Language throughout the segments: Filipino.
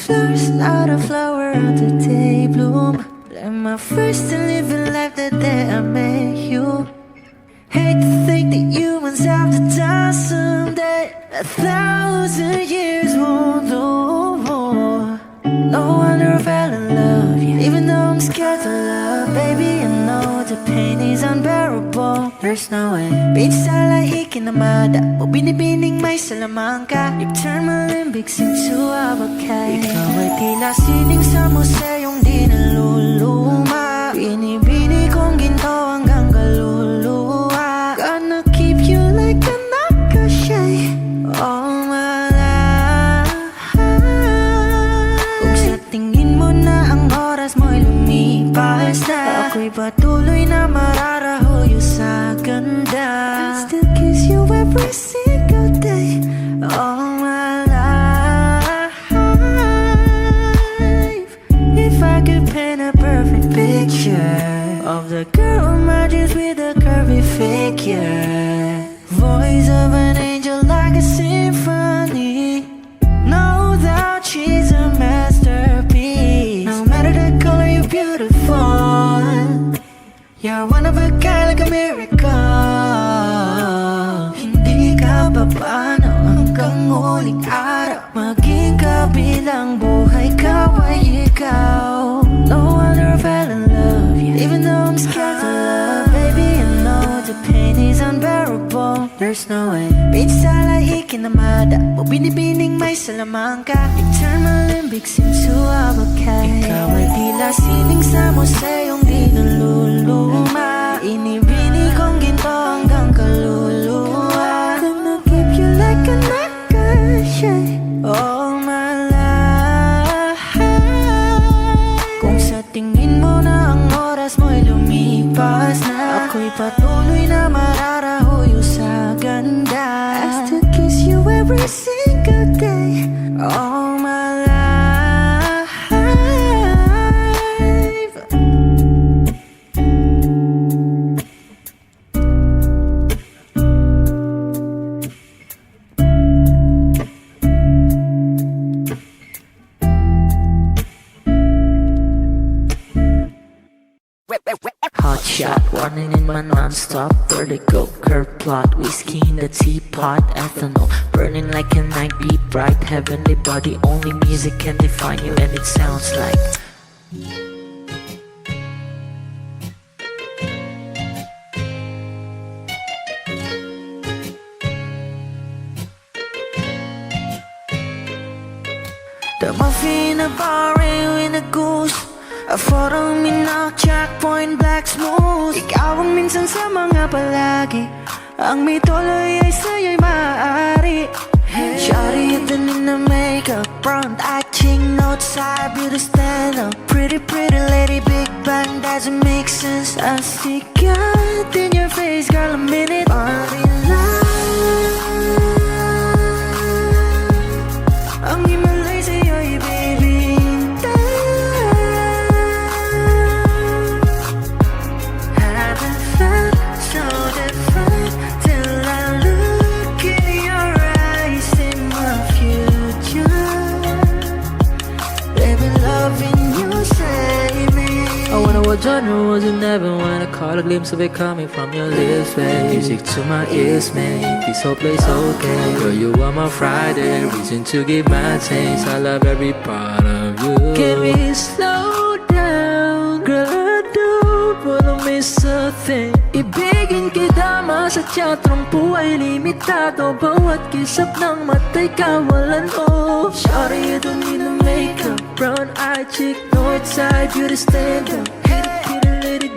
flowers, not a flower on the day bloom. Like my first to living life the day I met you. Hate to think that humans have to die someday. 1,000 years won't do more. No wonder I fell in love, yeah. Even though I'm scared to love, baby, I know the pain is unbearable. There's no way. Pinsala ikinamada mo binibining may salamangka. You've turned my limbics into avocado. Ikaw ay tila sining sa museyong di naluluma. Binibini kong ginto hanggang kaluluwa. Gonna keep you like a nakashay all my life. Kung sa tingin mo na ang oras mo'y lumipas na, ako'y patuloy na mararahuyo sa ganda. I still kiss you every single day all my life. If I could paint a perfect picture of the girl in my dreams with a curvy figure, voice of an angel like a symphony. No doubt she's a masterpiece. No matter the color, you're beautiful. You're one of a kind, like a miracle. Hindi ka papaano hanggang huling araw. Maging kabilang buhay ka ay ikaw. No wonder I fell in love, yeah. Even though I'm scared to love, baby, I know the pain is unbearable. There's no way. Pinsala ikinamada mo binibining may salamangka. You turn my limbics into avocado. Ikaw ay tila sining sa museyong di naluluma. Inibini kong ginto hanggang kaluluwa. Gonna keep you like a nakashay all my life. Kung sa tingin mo na ang oras mo'y lumipas na, ako'y patuloy na mararahuyo sa ganda. I still kiss you every single day all my life. Hot shot, running in my non-stop vertigo. Curve plot, whiskey in the teapot. Ethanol, burning like a night beat. Bright, heavenly body. Only music can define you, and it sounds like the muffin, a bar, in a goose. A photo mina, checkpoint, black smooth. Ikaw ang minsan sa mga palagi. Ang may tuloy ay sa'yo'y maaari. Shawty, hidden in the makeup, front acting, outside, beauty stand up. Pretty, pretty lady, big bang, doesn't make sense. I see God in your face, girl, a minute. Body light. Ang himalay sa'yo'y baby. What genre was it? Never when I caught a glimpse of it coming from your lips, babe. Music to my ears, man. This whole place okay. Girl, you are my Friday, reason to give my taste. I love every part of you. Can we slow down? Girl, I don't wanna miss a thing. Ibigin kita, masadya trumpo ay limitado. Bawat kisap ng mata'y kawalan mo. Shawty, you don't need no makeup. Brown-eyed chick, north-side, beauty stand-up.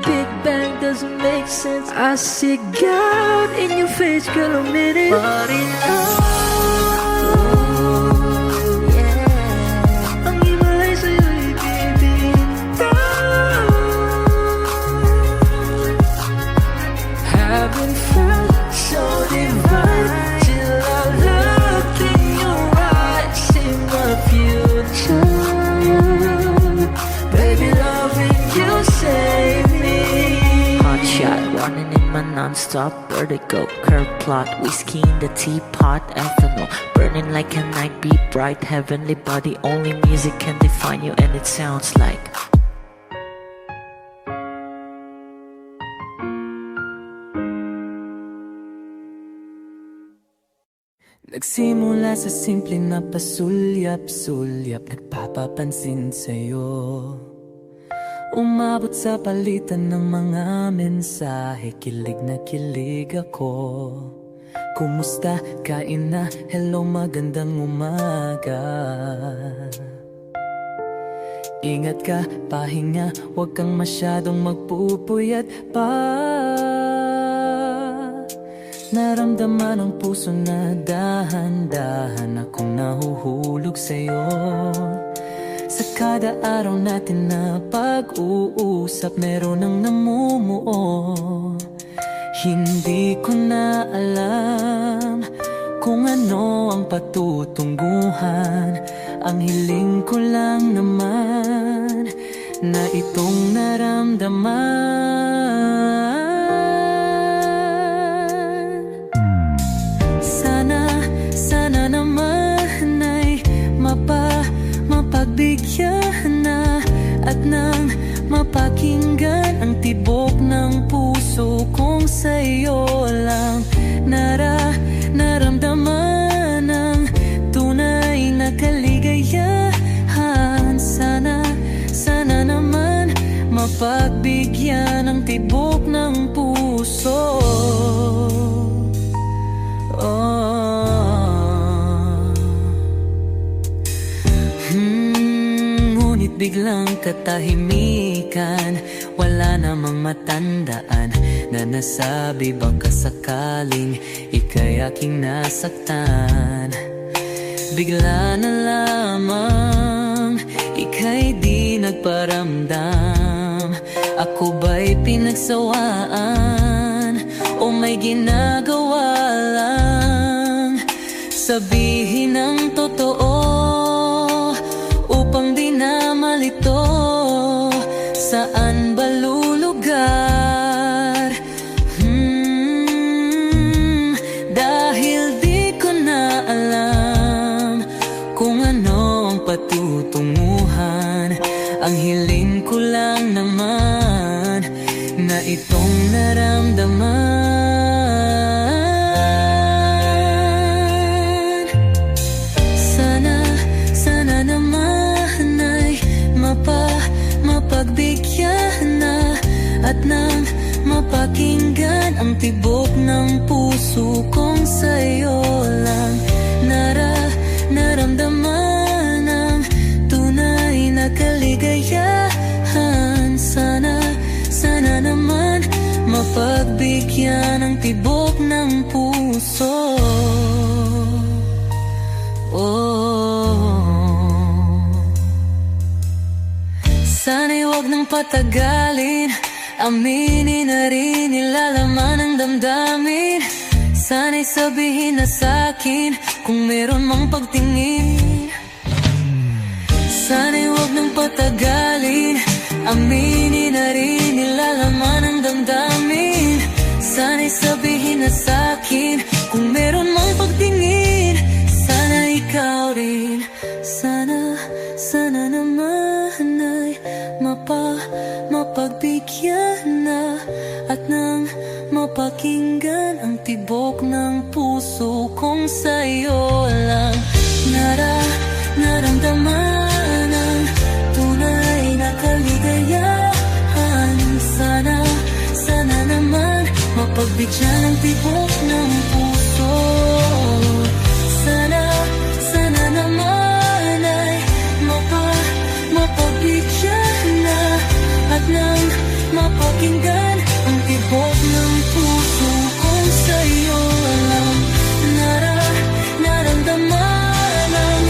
Big bang doesn't make sense. I see God in your face, girl, a minute. Body love, yeah. Ang himalay sa'yo'y baby. Haven't felt so divine till I looked in your eyes, see my future. Baby, loving you save me. Hot shot, running in my non-stop vertigo. Curve plot, whiskey in the teapot, ethanol burning like a night, be bright, heavenly body. Only music can define you, and it sounds like nagsimula sa simple na pasulyap-sulyap, nagpapapansin sa'yo. Umabot sa palitan ng mga mensahe, kilig na kilig ako. Kumusta? Kain na? Hello, magandang umaga. Ingat ka, pahinga, huwag kang masyadong magpupuyat pa. Naramdaman ang puso na dahan-dahan akong nahuhulog sa'yo. Sa kada araw natin na pag-uusap, meron ang namumuo. Hindi ko na alam kung ano ang patutunguhan. Ang hiling ko lang naman na itong naramdaman. Sana naman ay mapagbigyan na at nang mapakinggan ang tibok ng puso kong sa'yo lang naramdaman ang tunay na kaligayahan. Sana naman mapagbigyan ang tibok ng puso. Ngunit biglang katahimikan, wala namang matandaan na nasabi baka sakaling ika'y aking nasaktan. Bigla na lamang ika'y di nagparamdam. Ako ba'y pinagsawaan o may ginagawa lang? Sabihin ang totoo upang di na malito. Saan ba lulugar? Dahil di ko na alam kung ano ang patutunguhan. Ang hiling ko lang naman na itong naramdaman. Sana naman ay mapagbigyan na at nang mapakinggan ang tibok ng puso kong sa'yo lang naramdaman ang tunay na kaligayahan. Sana naman mapagbigyan ang tibok ng puso. Sana'y huwag nang patagalin, aminin na rin nilalaman ng damdamin. Sana'y sabihin na sa'kin kung meron mang pagtingin. Sana'y huwag nang patagalin, aminin na rin nilalaman ng damdamin. Sana'y sabihin na sa'kin kung meron mang pagtingin. Sana ikaw rin, sana naman ay mapagbigyan na at nang mapakinggan ang tibok ng puso kong sa'yo lang naramdaman ang tunay na kaligayahan. Sana naman mapagbigyan ang tibok ng puso. Sana naman ay mapagbigyan na at nang mapakinggan ang tibok ng puso kong sa'yo lang naramdaman ang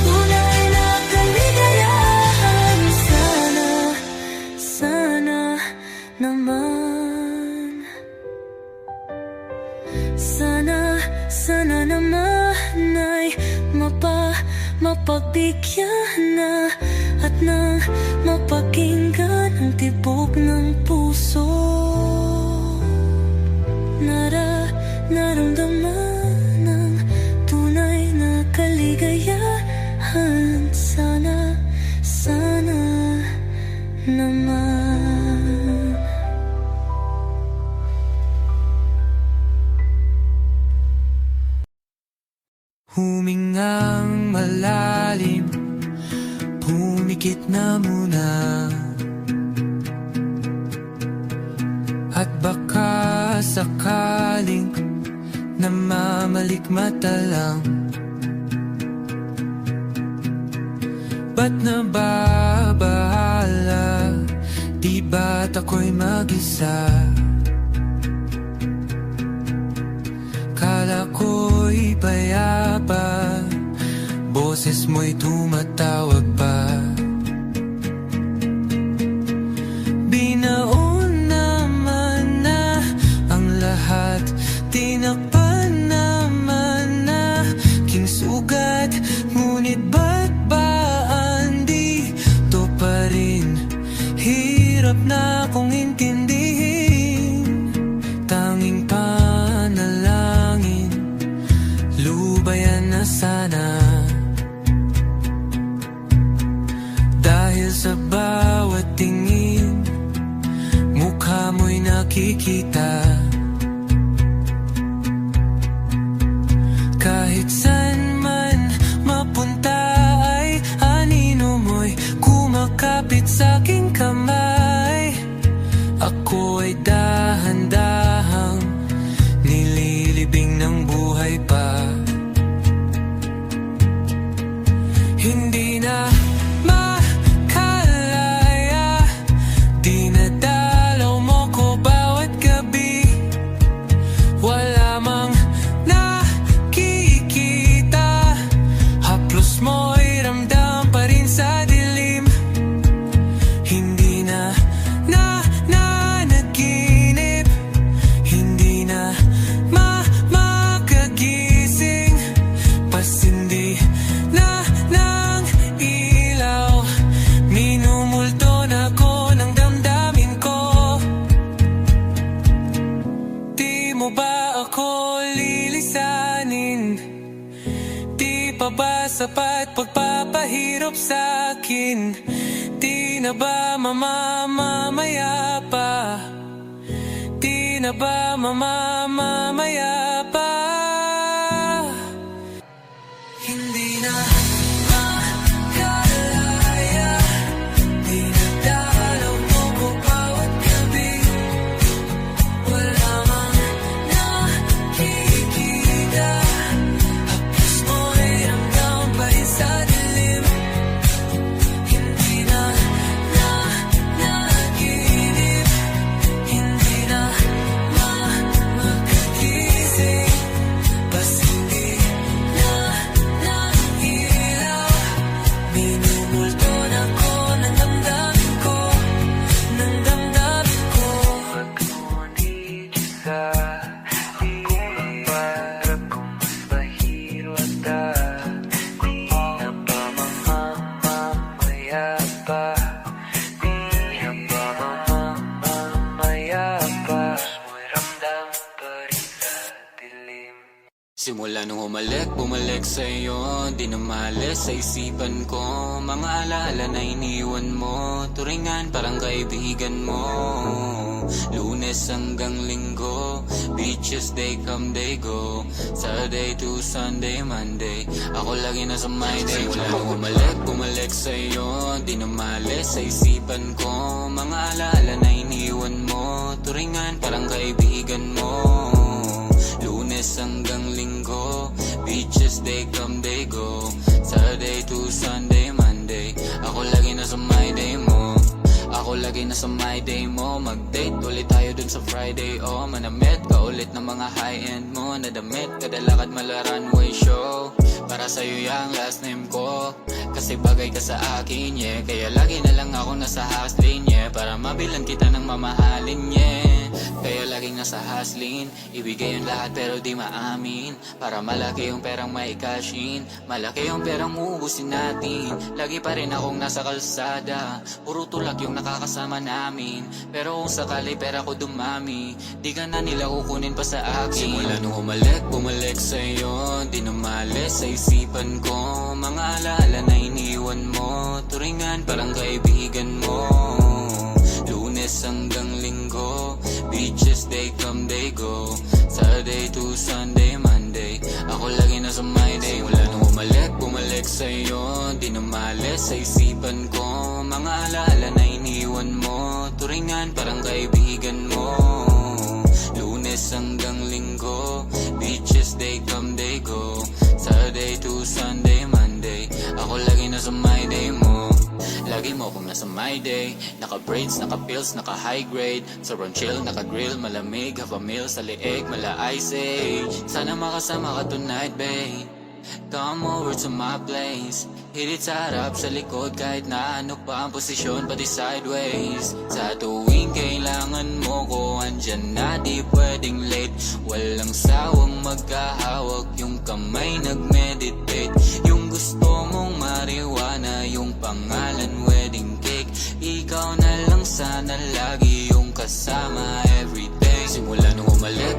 tunay na kaligayahan. Sana naman, sana naman ay mapagbigyan na at nang mapakinggan ang tibok ng puso. naman. Humingang malalim, pumikit na muna, at baka sakaling namamalikmata lang. Ba't nababahala? Di ba't ako'y mag-isa? Kala ko'y payapa, boses mo'y tumatawag pa. Binaon naman na ang lahat, tinakpan naman na kinsugat. Ngunit ba't ba andito pa rin? Hirap na akong intindihin. Tanging panalangin, lubayan na sana. Dahil sa bawat tingin, mukha mo'y nakikita. Kahit saan man mapunta ay anino mo'y kumakapit sa aking kamay. Ako ay dahan-dahang nililibing ng buhay pa. Hindi na makalaya, dinadalaw mo ko bawat gabi. Wala mang nakikita, haplos mo'y ramdam pa rin sa dilim. Hindi na nanaginip, hindi na makagising. Pasindi na ng ilaw, minumulto na ko ng damdamin ko. Di mo ba ako lilisanin? Di pa ba sapat pagpapahirap sa akin? Di na ba mamamaya pa? Di na ba mamamaya pa? Hindi na makalaya, dinadalaw mo ko bawat gabi. Wala mang nakikita, hapos mo'y ramdam pa rin sa dilim. Hindi na nanaginip, hindi na makagising. Pasindi na ng ilaw, minumulto na ko ng damdamin ko, ng damdamin ko. Pag-ngunit isa, ako ang parang kung mas mahiro at di na ba mamamaya pa? Di na ba mamamaya pa? Mo'y ramdam pa rin sa dilim. Simula nung bumalik sa'yo, di na maalis sa isipan ko. Mga alaala na iniwan mo, turingan parang kaibigan mo. Lunes hanggang Linggo, beaches they come they go. Saturday to Sunday, Monday, ako lagi nasa my day. Simula nung bumalik sa'yo, di na maalis sa isipan ko. Mga alaala na iniwan mo, turingan parang kaibigan mo. Lunes hanggang Linggo, beaches they come they go. Saturday to Sunday, Monday, ako lagi nasa my day mo. Ako lagi nasa my day mo. Mag-date ulit tayo dun sa Friday. Oh, manamit ka ulit ng mga high-end mo. Nadamit, kada lakad mala runway show. Para sa'yo yung last name ko, kasi bagay ka sa akin, yeah. Kaya lagi na lang ako nasa hustling, yeah. Para mabilan kita ng mamahalin, yeah. Kaya laging nasa hustling, ibigay yung lahat pero di maamin. Para malaki yung perang may cashin, malaki yung perang uubusin natin. Lagi pa rin akong nasa kalsada, puro tulak yung nakakasama namin. Pero kung sakali pera ko dumami, di ka na nila kukunin pa sa akin. Simula nung bumalik sa'yo, di na maalis sa isipan ko. Mga alaala na iniwan mo, turingan parang kaibigan mo. sa isipan ko. Mga alaala na iniwan mo, turingan parang kaibigan mo. Lunes hanggang Linggo, beaches they come they go. Saturday to Sunday, Monday, ako lagi nasa my day mo. Lagi mo akong nasa my day. Naka-braids, naka-pills, naka-high grade. Sobrang chill, naka-grill, malamig. Have a meal sa leeg, mala ice age. Sana makasama ka tonight, babe. Come over to my place. Hit it sa harap, sa likod, kahit na ano pa ang posisyon, pati sideways. Sa tuwing kailangan mo ko, andyan na, di pwedeng late. Walang sawang magkahawak, yung kamay nagmeditate. Yung gusto mong marijuana, yung pangalan wedding cake. Ikaw na lang sana lagi yung kasama everyday. Simula nung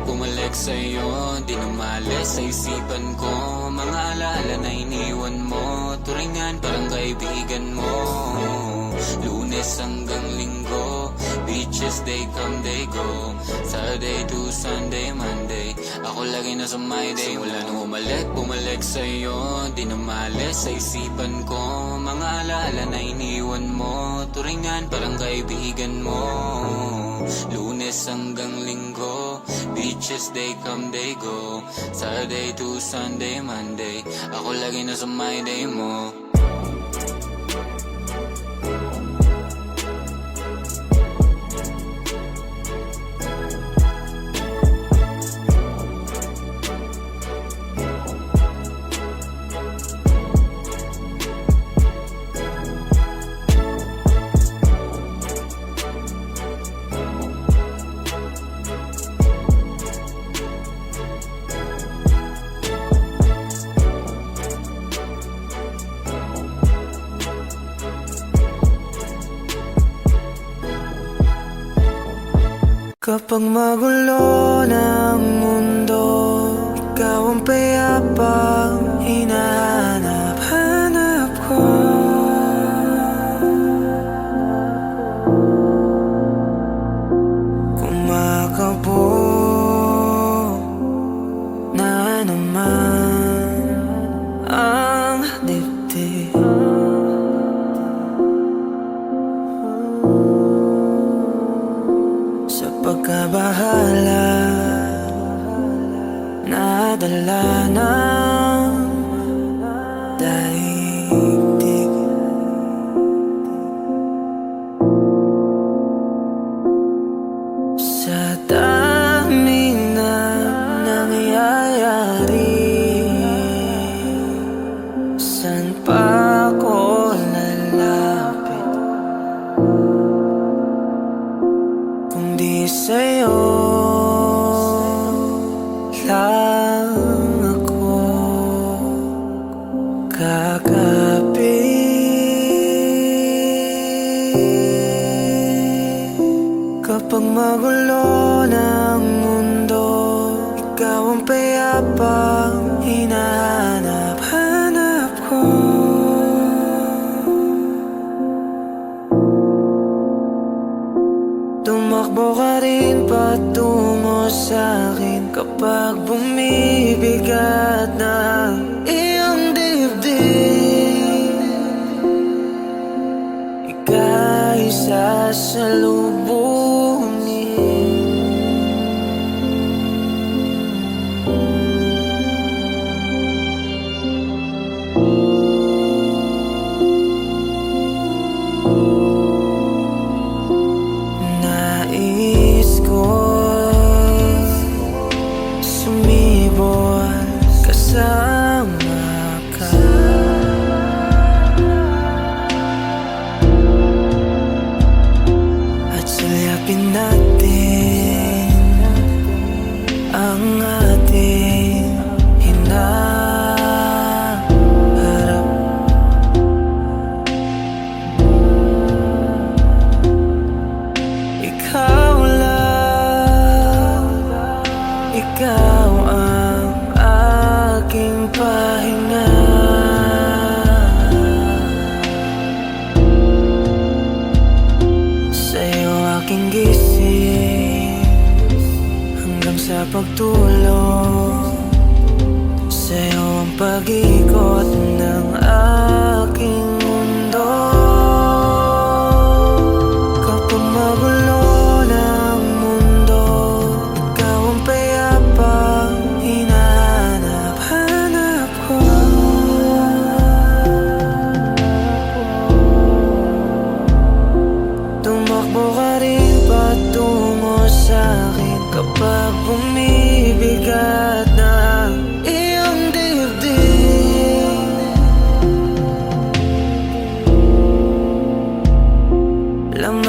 bumalik sa'yo, di na maalis sa isipan ko. Mga alaala na iniwan mo, turingan parang kaibigan mo. Lunes hanggang Linggo, beaches they come they go. Saturday to Sunday, Monday, ako lagi nasa my day. Simula nung bumalik sa'yo, di na maalis sa isipan ko. Mga alaala na iniwan mo, turingan parang kaibigan mo. Lunes hanggang Linggo, beaches they come they go. Saturday to Sunday, Monday, ako lagi nasa my day mo. Kapag magulo ng mundo, ikaw ang payapang hinahanap-hanap ko. Kumakabo na naman ang dibdib. Sa pagkabahala, nadala ng daigdig. Sa dami na nangyayari, saan pa ako lalapit kundi sa'yo lang ako kakapit. Kapag magulo ng mundo, ikaw ang payapang hinahanap-hanap ko. Tumakbo ka rin patungo sa'kin kapag bumibigat na iyong dibdib. Ika'y sasalubungin. Nais ko sumibol kasama ka. At sulyapin natin ang ating hinaharap. Ikaw lang, ikaw ang aking pahinga. Sa'yo aking gising hanggang sa pagtulog. Sa'yo ang pag-ikot ng aking mundo.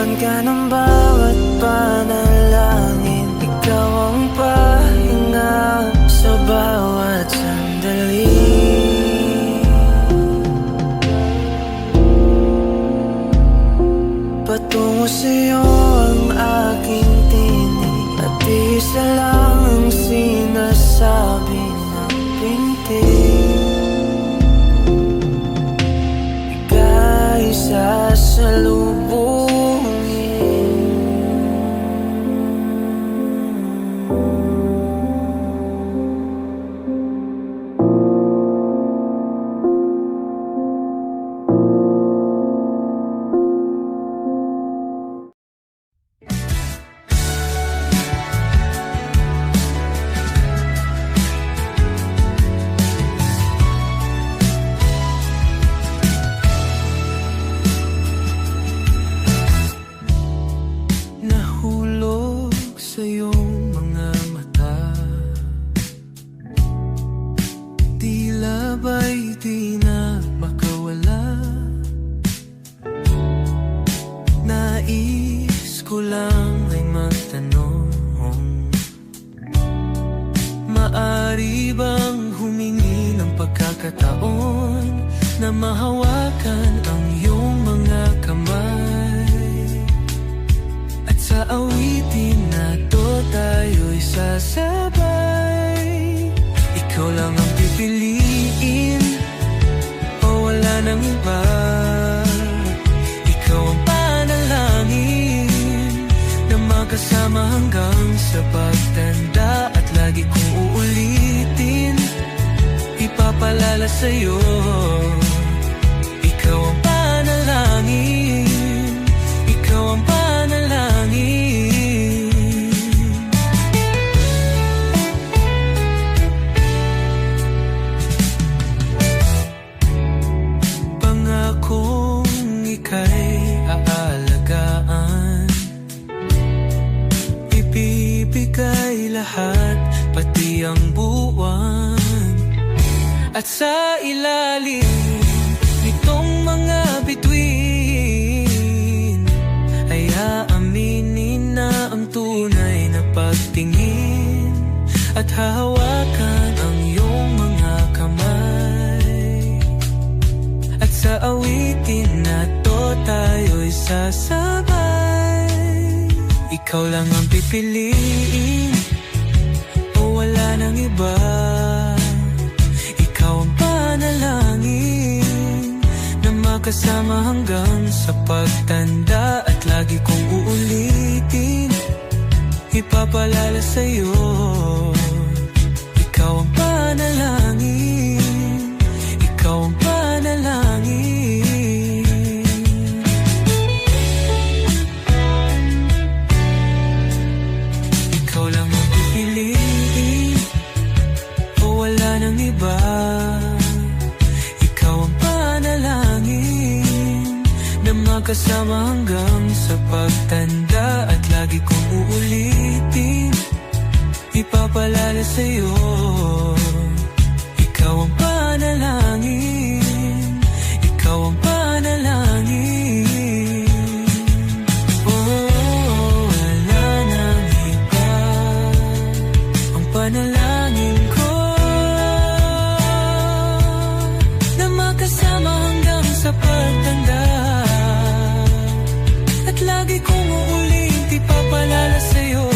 laman ka ng bawat panalangin. Ikaw ang pahinga sa bawat sandali. Patungo sa'yo ang aking tinig, at isa lang ang sinasabi ng pintig. Ika'y sasalubungin. Nahulog sa iyong mga mata, tila ba'y di na makawala. Nais ko lang ay magtanong, maari bang humingi ng pagkakataon na mahawakan ang iyong mga kamay? At sa awitin na to tayo'y sasabay. Ikaw lang ang pipiliin, o wala nang iba. Ikaw ang panalangin na magkasama hanggang sa pagtanda. At lagi kong uulitin, ipapalala sa'yo. Ikaw ang panalangin, ikaw ang panalangin. Pangakong ika'y aalagaan, ibibigay lahat, pati ang buwan. At sa ilalim nitong mga bituin ay aaminin na ang tunay na pagtingin, at hahawakan ang iyong mga kamay. At sa awitin na to tayo'y sasabay. Ikaw lang ang pipiliin, o wala nang iba. Ikaw ang panalangin na makasama hanggang sa pagtanda. At lagi kong uulitin, ipapalala sa'yo. Ikaw ang panalangin, ikaw ang panalangin. Ikaw lang ang pipiliin, o wala nang iba. Ikaw ang panalangin na magkasama hanggang sa pagtanda. At lagi kong uulitin, ipapalala sa'yo. Ikaw ang panalangin, ikaw ang panalangin. Oh, wala nang iba, ang panalangin ko na makasama hanggang sa pagtanda. At lagi kong uulit, ipapalala sa'yo.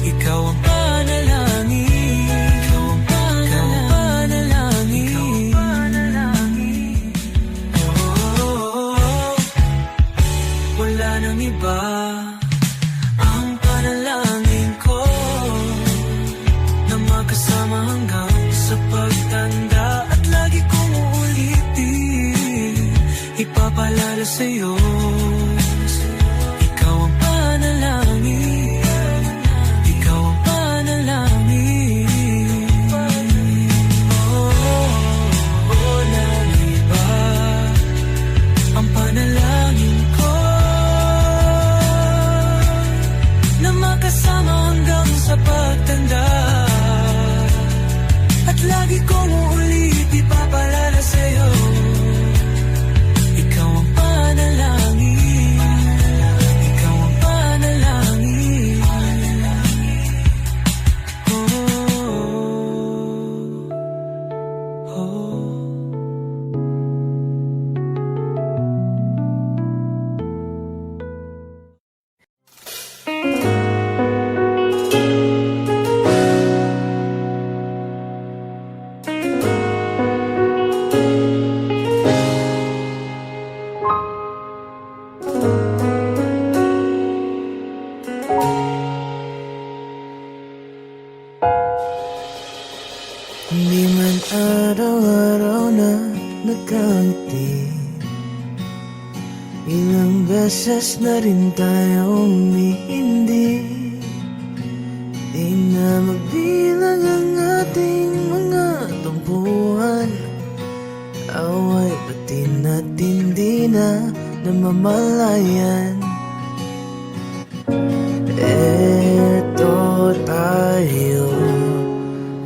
Ikaw ang panalangin, ikaw ang panalangin, ikaw ang panalangin. Oh, wala nang iba, ang panalangin ko na magkasama hanggang sa pagtanda. At lagi kong uulitin, ipapalala sa'yo. Ikaw ang panalangin, ikaw ang panalangin. Oh, walang iba, ang panalangin ko na makasama hanggang sa pagtanda. At lagi kong uulit, ipapalala sa'yo. Ikaw ang panalangin. Hindi man araw-araw na nagkangiti, ilang beses na rin tayo umihindi. Di na magbilang ang ating mga tampuhan, away pati natin di na namamalayan. Eto tayo,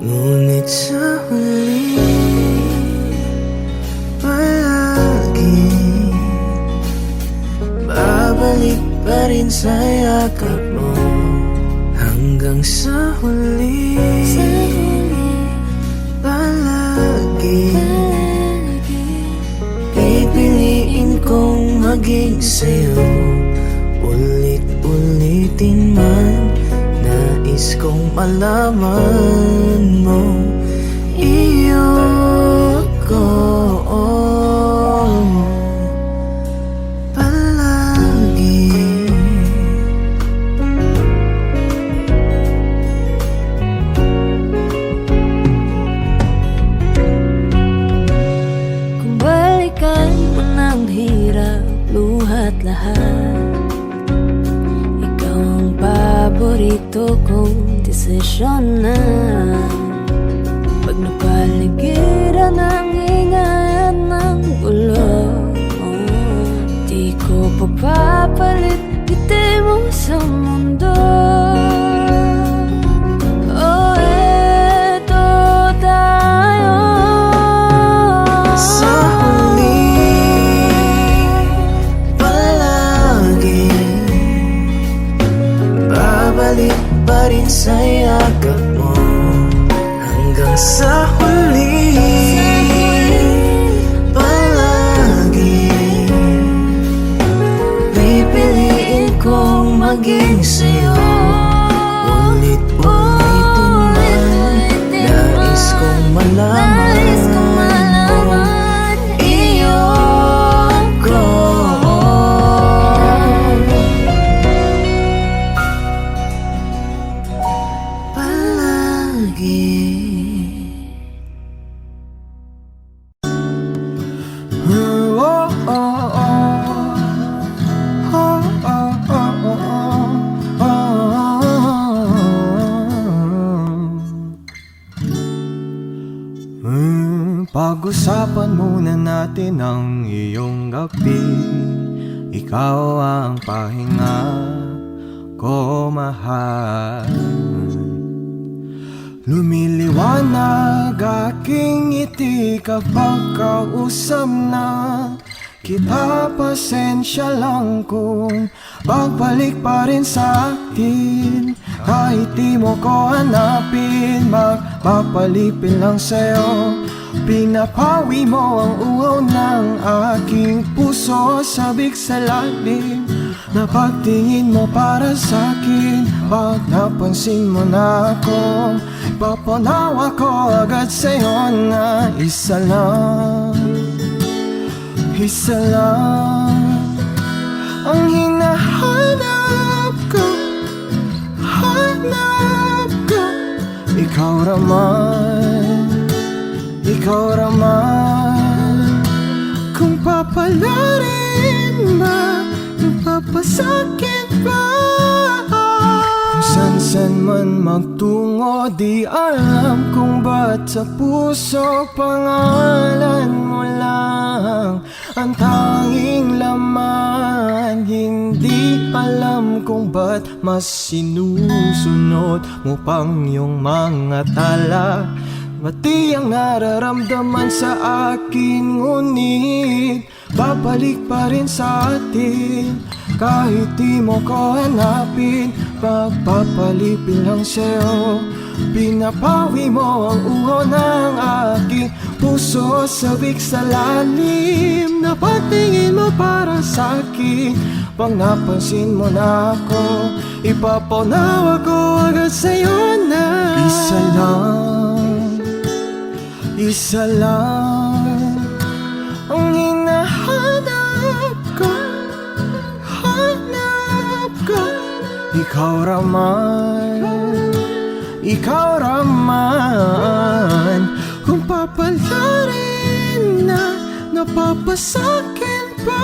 ngunit sa huli palagi babalik pa rin sa yakap mo. Hanggang sa huli palagi pipiliin kong maging sa'yo. Ulit-ulitin man, nais kong malaman mo iyo ko palagi. Kung balikan mo ng hirap, luhat lahat, ikaw ang paborito kong desisyon na. Pag napaligiran ang ingay ng gulo, di ko papapalit ngiti mo sa mundo. Oh, eto tayo sa huli palagi, babalik pa rin sa yakap mo. Hanggang sa huli palagi pipiliin kong maging sa'yo. Ulit-ulitin man, nais kong malaman iyo ko palagi. Pag-usapan muna natin ang iyong gabi. Ikaw ang pahinga ko, mahal. Lumiliwanag aking ngiti kapag kausap na kita. Pasensya lang kung pagbalik pa rin sa akin. Kahit di mo ko hanapin, magpapalipin lang sa'yo. Pinapawi mo ang uhaw ng aking puso, sabik sa lalim na pagtingin mo para sa'kin. Pag napansin mo na ako, ipapanawa ko agad sa'yo na isa lang ang hinahanap ko, hanap ko. Ikaw raman, kung papalarin ba, kung papasakit ba, kung san-san man magtungo, di alam kung ba't sa puso pangalan mo lang ang tanging laman. Hindi alam kung ba't mas sinusunod mo pang yung mga tala. Mati ang nararamdaman sa akin, ngunit babalik pa rin sa atin. Kahit di mo ko hanapin, pagpapalipin lang sa'yo. Pinapawi mo ang uho ng aking puso, sabik sa lalim na pagtingin mo para sa'kin. Pag napansin mo na ako, ipapanawa ko agad sa'yo na isa lang ang hinahanap ikaw raman kung papalarin na napapasakin pa.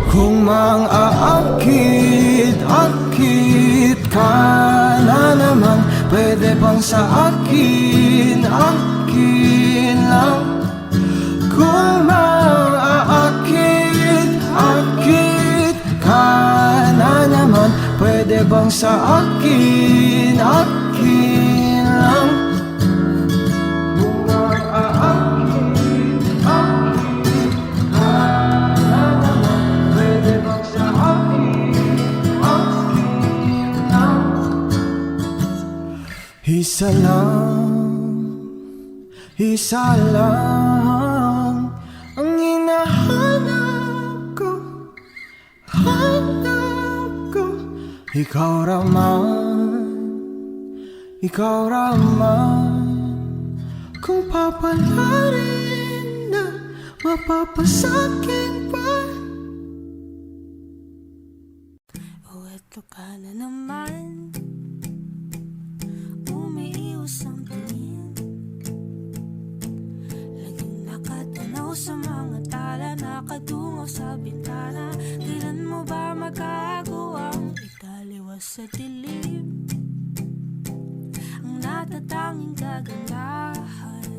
Kung mang-aakit-akit ka na naman, pwede bang sa akin lang? Kung mang-aakit-akit ka na naman, pwede bang sa akin lang? Kung mang-aakit-akit ka na naman, pwede bang sa akin lang? Isa lang ang hinahanap ko, ikaw raman kung papalarin na mapapasakin pa. O eto ka na naman, umiiwas ang tingin, laging nakatanaw sa mga tala, nakadungaw sa bintana. Kailan mo ba magagawang italiwas sa dilim ang natatanging kagandahan?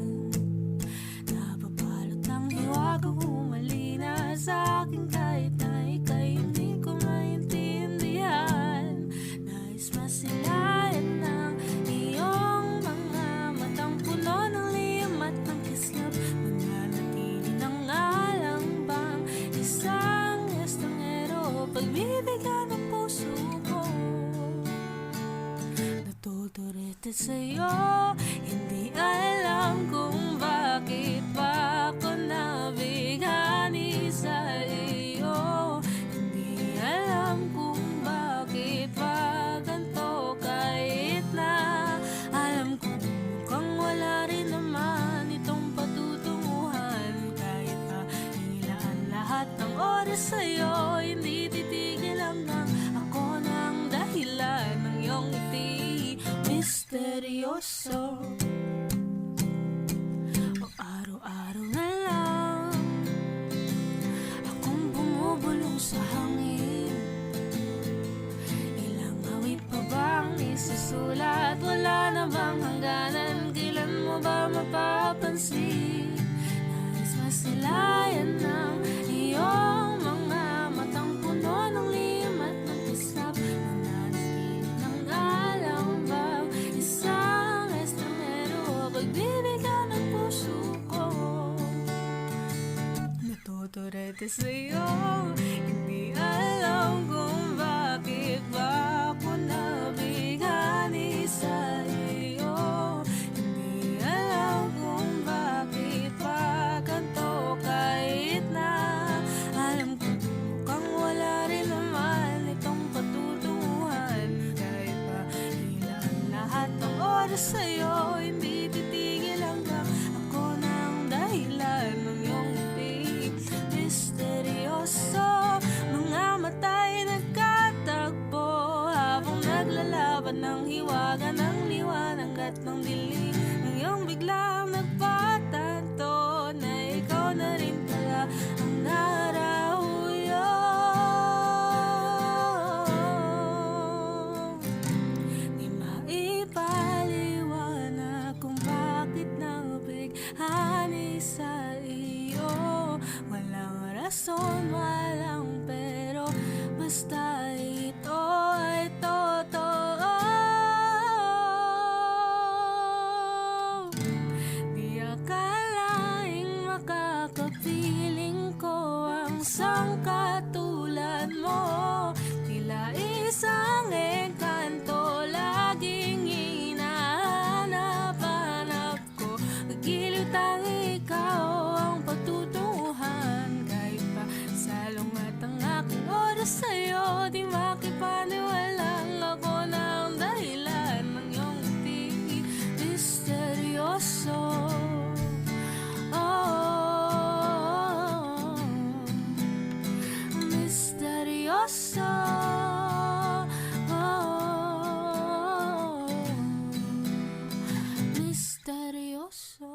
Napabalot ng hiwagang humalina sa akin kahit na ika'y hindi ko maintindihan. Nais masilayan ng iyong mga matang puno ng lihim at ng kislap. Mananatili ng alang bang isang estrangero, pagbibigyan ng puso ko. Natuturete sa'yo, hindi alam kung bakit pa ako nabighani sa iyo. Hindi alam kung bakit pa ganito, kahit na alam ko mukhang wala rin naman itong patutunguhan. Kahit pa ilaan lahat ng oras sa'yo, hindi titigil hanggang ako ng dahilan ng iyong ngiti misteryoso. O araw-araw na lang akong bumubulong sa hangin. Ilang awit pa bang isusulat? Wala na bang hangganan? Kailan mo ba mapapansin? Nais masilayan ng iyong mga matang puno ng lihim at ng kislap. Mananatili ng alang bang isang estrangero, pagbibigyan ng puso ko. Natuturete sa'yo, hindi alam kung bakit ba ako nabighani sa iyo. Hindi alam kung bakit pa ganito, kahit na alam ko mukhang wala rin naman itong patutunguhan. Kahit pa ilan lahat ng oras sa'yo, hindi titigil hanggang ako ng dahilan ng iyong ngiti misteryoso. Mga mata'y nagkatagpo habang naglalaban ng hiwaga ng liwanag at ng dilim. Nang iyong biglang nagpatanto na ikaw na rin pala ang narahuyo. Di maipaliwanag kung bakit nabighani sa iyo. Walang rason, walang pero, basta ito ay totoo. Di akalaing makakapiling ko isang katulad mo. Tila isang engkanto, laging hinahanap-hanap ko. Pag-iliw tanging ikaw ang pagtutunguhan. Kahit pa salong at ang aking oras sa'yo, di makipaniwalang ako ng dahilan ng iyong ngiti misteryoso. Oh, misteryoso. Oh, misteryoso.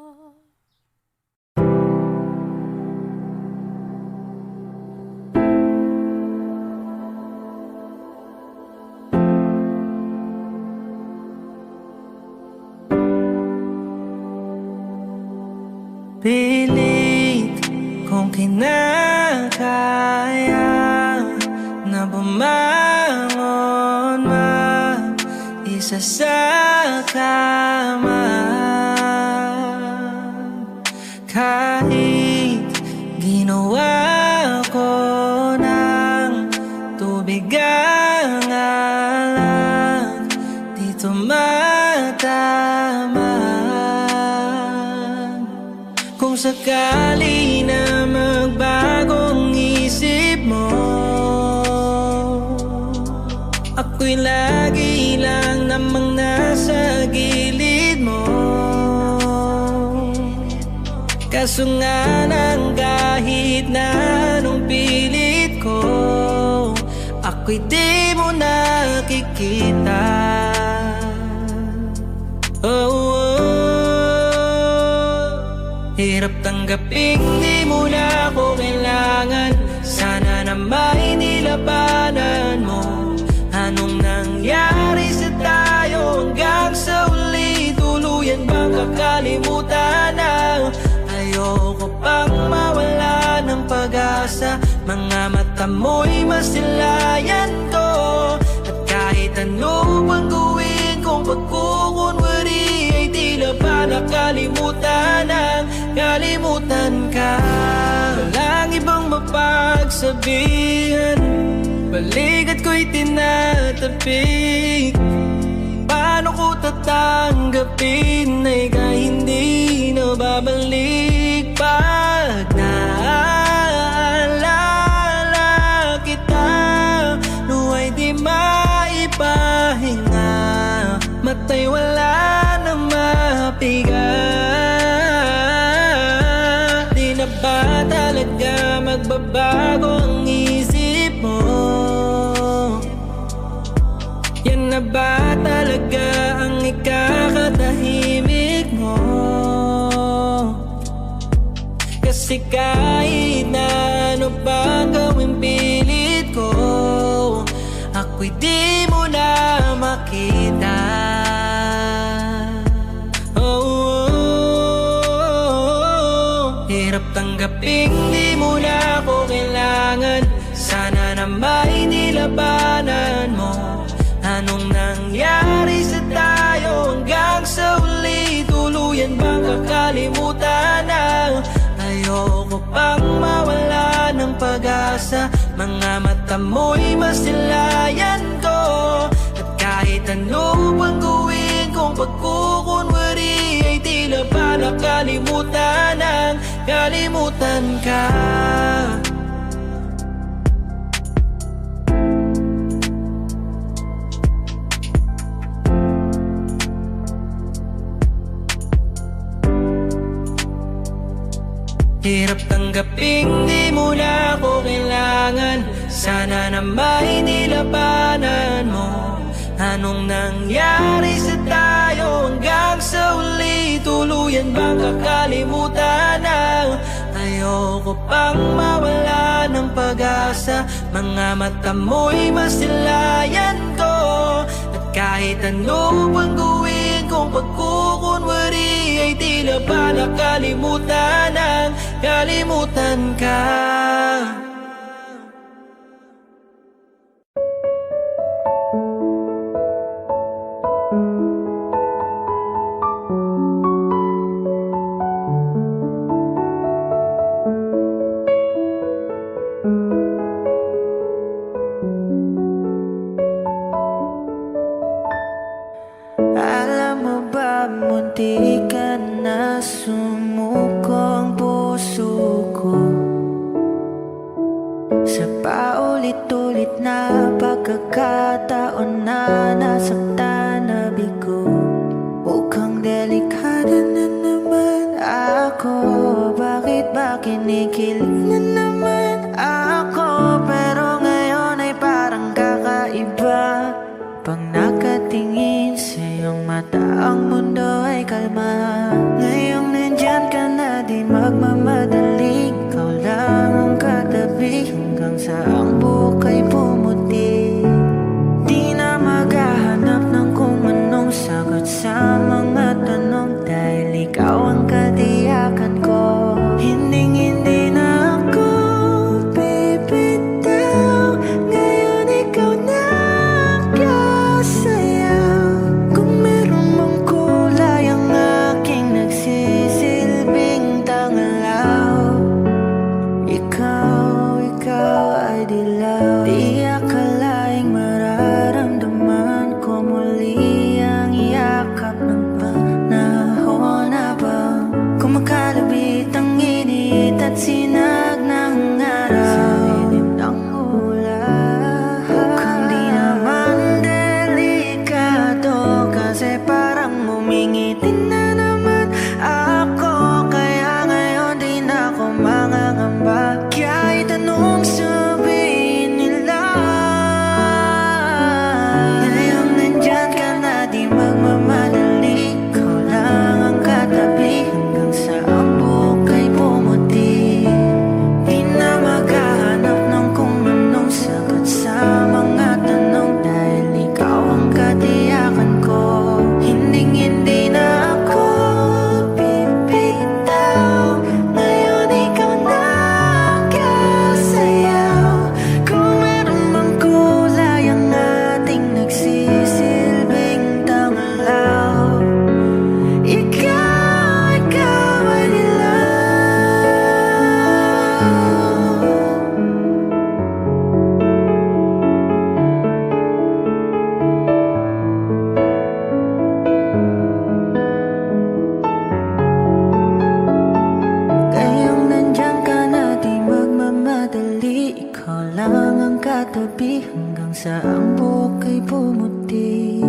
Pilit kong kinakaya na bumangon mag-isa sa kama. Kahit ginawa ko ng tubig ang alak, dito matama. Kung sakali na magbagong isip mo, ako'y lagi lang namang nasa gilid mo. Kaso nga nang kahit na anong pilit ko, ako'y di mo nakikita. Hirap tanggaping di mo na ako kailangan. Sana na may nilabanan mo. Anong nangyari sa tayo hanggang sa uli? Tuluyan bang kakalimutan na? Ayoko pang mawala ng pag-asa. Mga mata mo'y masilayan ko. At kahit ano pang gawin kong pagkukunwari, ay tila ba nakalimutan ang kalimutan ka. Walang ibang mapagsabihan, balikat ko'y tinatapik. Paano ko tatanggapin na ika'y hindi na babalik? Pag naalala kita, luwa'y di maipahinga. Mata'y wala na mapiga. Di na ba talaga magbabago ang isip mo? Yan na ba talaga ang ikakatahimik mo? Kasi kahit na ano pa gawin pilit ko, ako'y di mo na makita. Hirap tanggaping di mo na ako kailangan. Sana na may nilabanan mo. Anong nangyari sa tayo hanggang sa uli? Tuluyan bang kakalimutan na? Ayoko pang mawala ng pag-asa. Mga mata mo'y masilayan ko. At kahit ano pang gawin kong pagkukunwari, ay tila ba nakalimutan ang kalimutan ka. Hirap tanggaping di mo na ako kailangan. Sana na may nilabanan mo. Anong nangyari sa tayo hanggang sa uli? Tuluyan bang kakalimutan na? Ayoko pang mawala ng pag-asa. Mga mata mo'y masilayan ko. At kahit ano pang gawin kong pagkukunwari, ay tila ba nakalimutan ang kalimutan ka. kinikilig na naman ako. Pero ngayon ay parang kakaiba. Pag nakatingin sa iyong mata, ang mundo ay kalma. Ngayong nandyan ka na, di magmamadali. Ikaw lang ang katabi hanggang sa ang buhok ay pumuti. Di na maghahanap ng kung anong sagot sa mga tanong, dahil ikaw ang katiyakan ko. Hindi na ako bibitaw. Ngayon ikaw na kasayaw. Kung meron mang kulay ang aking nagsisilbing tangalaw, ikaw ay dilaw. Di akalaing mararamdaman ko muli ang yakap ng panahon habang kumakalabit ang init at sinag ng araw sa ilim ng ulan. Mukhang di naman delikado, kasi parang umingiti na naman ako. Kaya ngayon di na ako mangangamba. Kahit anong sabihin nila, ngayong nandyan ka na, di magmamadali. Ikaw lang ang katabi hanggang sa ang buhok ay pumuti. Di na maghahanap ng kung anong sagot sa mga tanong, dahil ikaw ang katiyakan ko. Hindi na ako bibitaw. Ngayon ikaw na kasayaw. Kung meron mang kulay ang ating nagsisilbing tangalaw, ikaw ay dilaw. Ngayong nandyan ka na, di magmamadali. Ikaw lang ang katabi hanggang sa ang buhok ay pumuti.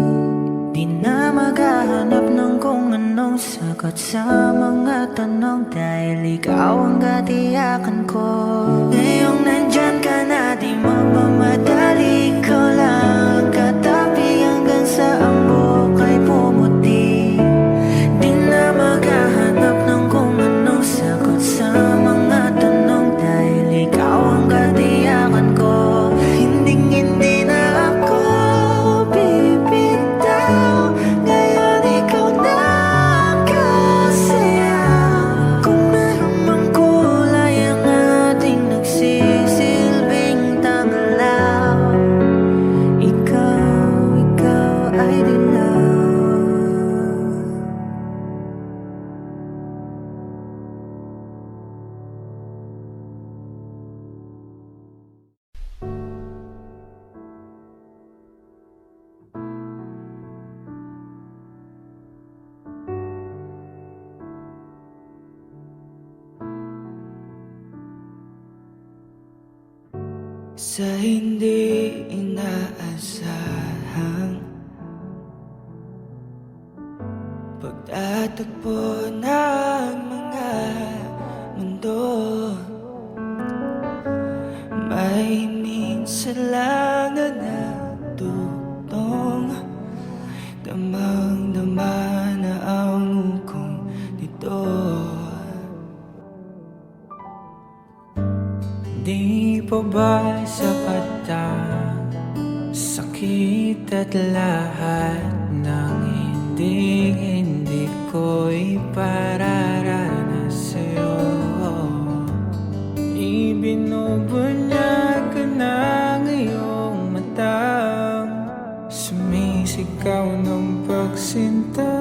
Di na maghahanap ng kung anong sagot sa mga tanong, dahil ikaw ang katiyakan ko. Ngayong nandyan ka na, di magmamadali. Ikaw lang ang katabi hanggang sa ang buhok ay pumuti. Di na maghahanap ng kung anong sagot sa mga tanong, dahil ikaw ang katiyakan ko. Hindi na ako bibitaw. Ngayon ikaw na kasayaw. Kung meron mang kulay ang ating nagsisilbing tangalaw, ikaw ay dilaw. Sa hindi inaasahang pagtatagpo ng mga mundo, may minsan lang na natutong damang-dama na ang ukong nito. Di pa ba sapat ang sakit at lahat ng hindi ko ipararanas sa'yo? Ibinubunyag ka ng iyong matang sumisigaw ng pagsinta.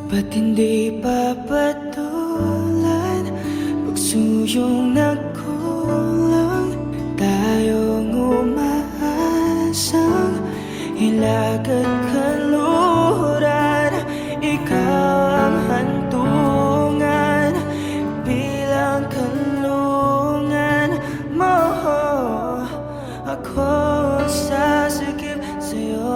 Ba't hindi papatulan pagsuyong nagkulang? Tayong umaasang hilag at kaluhuran. Ikaw ang hantungan bilang kanlungan mo. Ako sasikip sa'yo.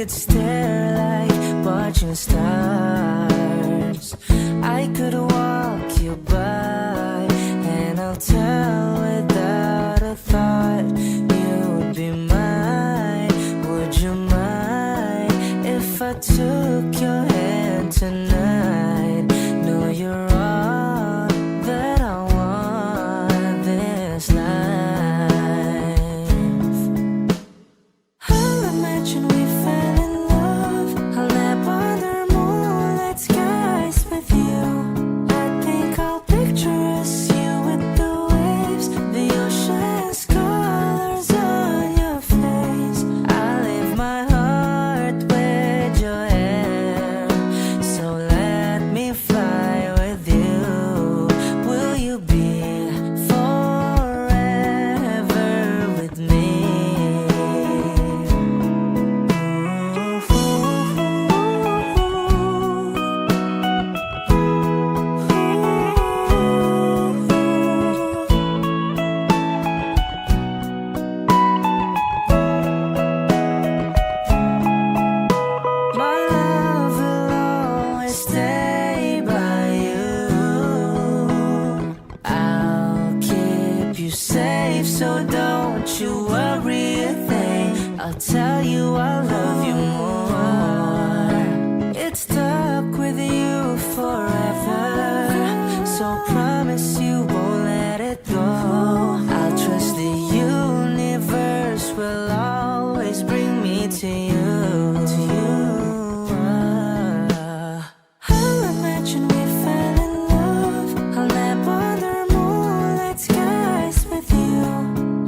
could stare like watching stars. I could walk you by, and I'll tell without a thought you would be mine. Would you mind if I took your hand tonight? No, you're all that I want this life. I'll imagine we fell in love. I'll nap under moonlit skies with you. I think I'll picture us, you with the waves, the ocean's colors on your face. I leave my heart with your hair, so let me fly with you. Will you be forever with me? My love will always stay by you. I'll keep you safe, so don't you worry a thing. I'll tell you I love you more. It's stuck with you forever, so promise you won't let it go. I'll trust the universe will always bring me to you. I'll imagine we fell in love. I'll nap under moonlit skies with you.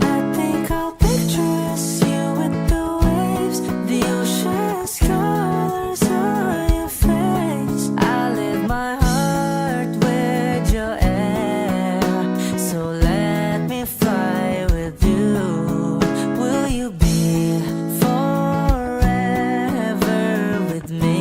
I think I'll picture us, you with the waves, the ocean's colors on your face. I leave my heart with your air, so let me fly with you. Will you be forever with me?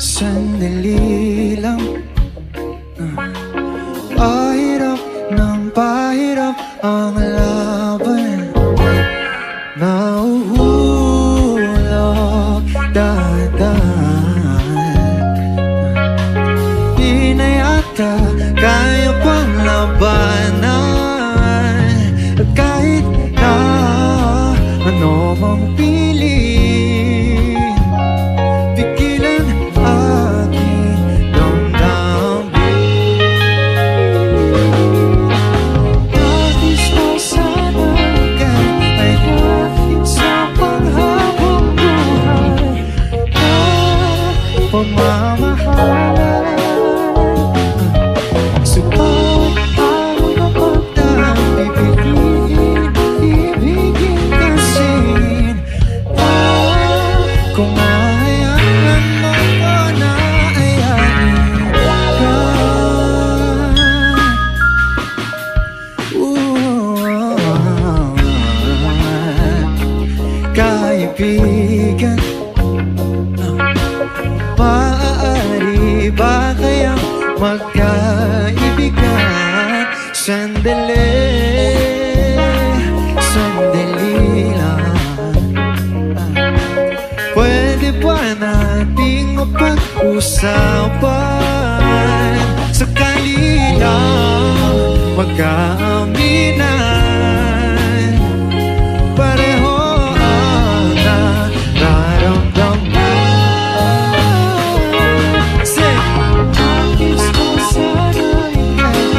Sandali lang, pahirap ng pahirap ang laban. Nahuhulog dahan-dahan. Di na yata kaya pang labanan. Kahit na ano mang piling, pigilan aking damdamin. Nais ko sana ay bakit sa panghabang buhay na pagmamahalan. Subalit ang napagdaan, ibigin kasin. Kung hayaan mo ko na ayain ka. Kaibigan, maaari ba kayang magkaibigan? Sandali, sandali lang. Pwede ba nating mapag-usapan? Sakali lang magkaaminan, pareho ang nararamdaman. Say, nais ko sana ika'y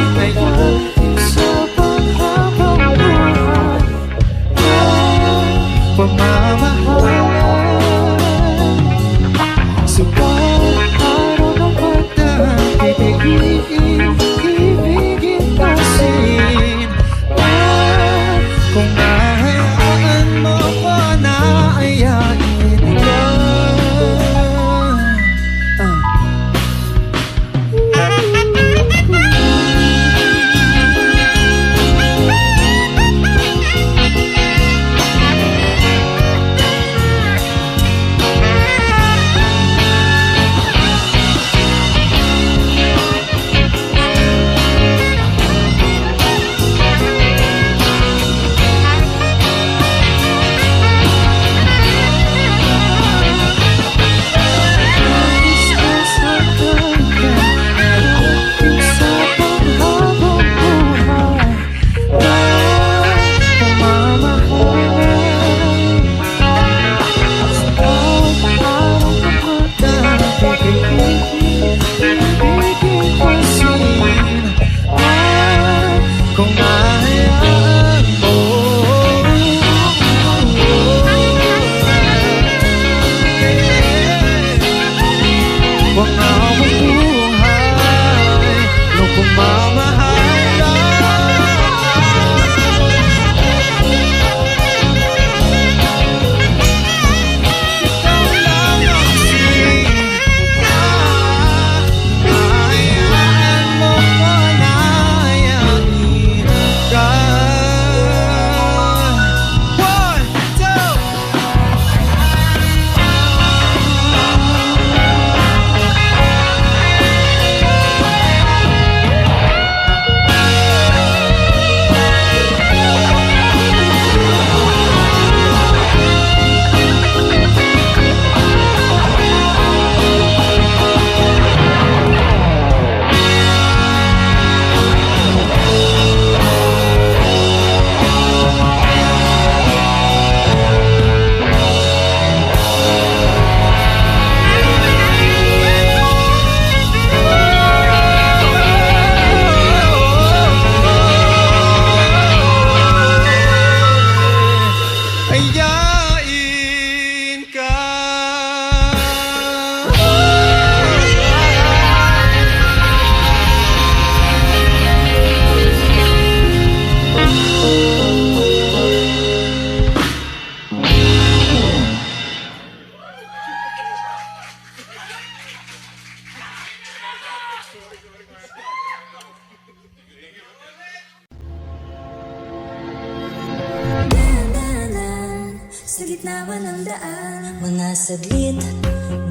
naman ang daan. Mga saglit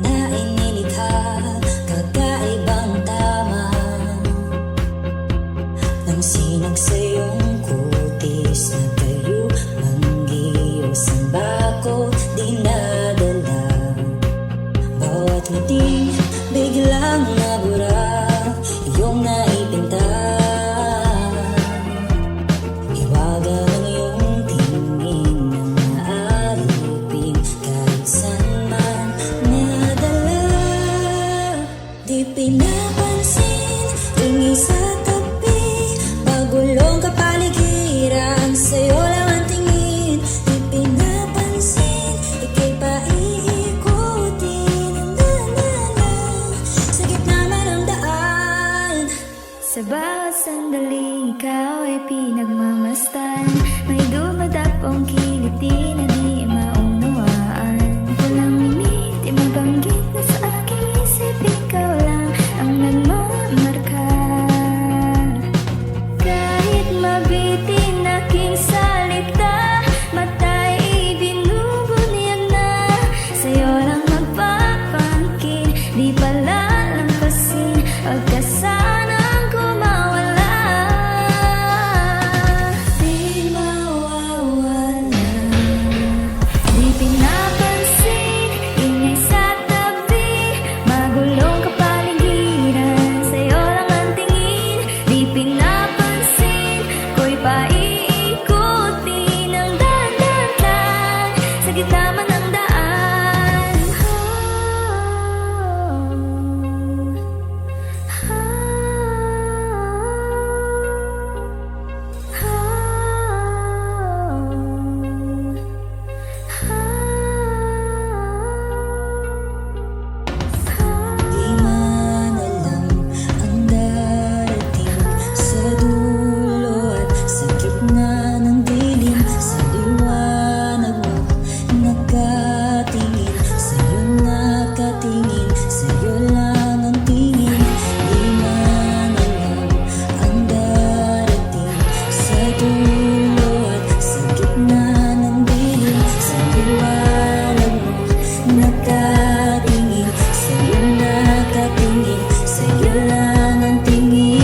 na inilikha, kakaibang tama ng sinag sa iyong kutis na tayo manggiyos ang bako dinadala. Bawat ngiting biglang nabura, iyong naipinta. Hiwaga ng iyong tingin na maalipin kahit saan man nadala. Di pinapansin, tingin sa tabi, pagulong kapaligiran, sa'yo lang ang tingin. Di pinapansin, ika'y paiikutin ang daan-daan sa gitna man ng daan. Sa bawat sandaling ikaw ay pinagmamastan, may dumadapong kiliti na di maunawaan. Walang limit, di mabanggit na sa aking isip, ikaw lang ang nagmamarka. Kahit mabitin aking salita, mata'y ibinubunyag na, sa'yo lang magpapangkin, di pala lampasin, wag ka sanang kumawala. Di mawawala, di pinapansin, ingay sa tabi, magulong kapaligiran, sa'yo lang ang tingin. Di pinapansin, ko'y paiikutin ang daan-daan sa gitna man ng daan. Di man alam ang darating sa dulo at sa gitna ng dilim, sa liwanag mo nakatingin, sa'yo nakatingin, sa'yo lang ang tingin. Di man alam ang darating sa dulo at sa gitna ng dilim, sa liwanag mo nakatingin, sa'yo nakatingin, sa'yo lang ang tingin.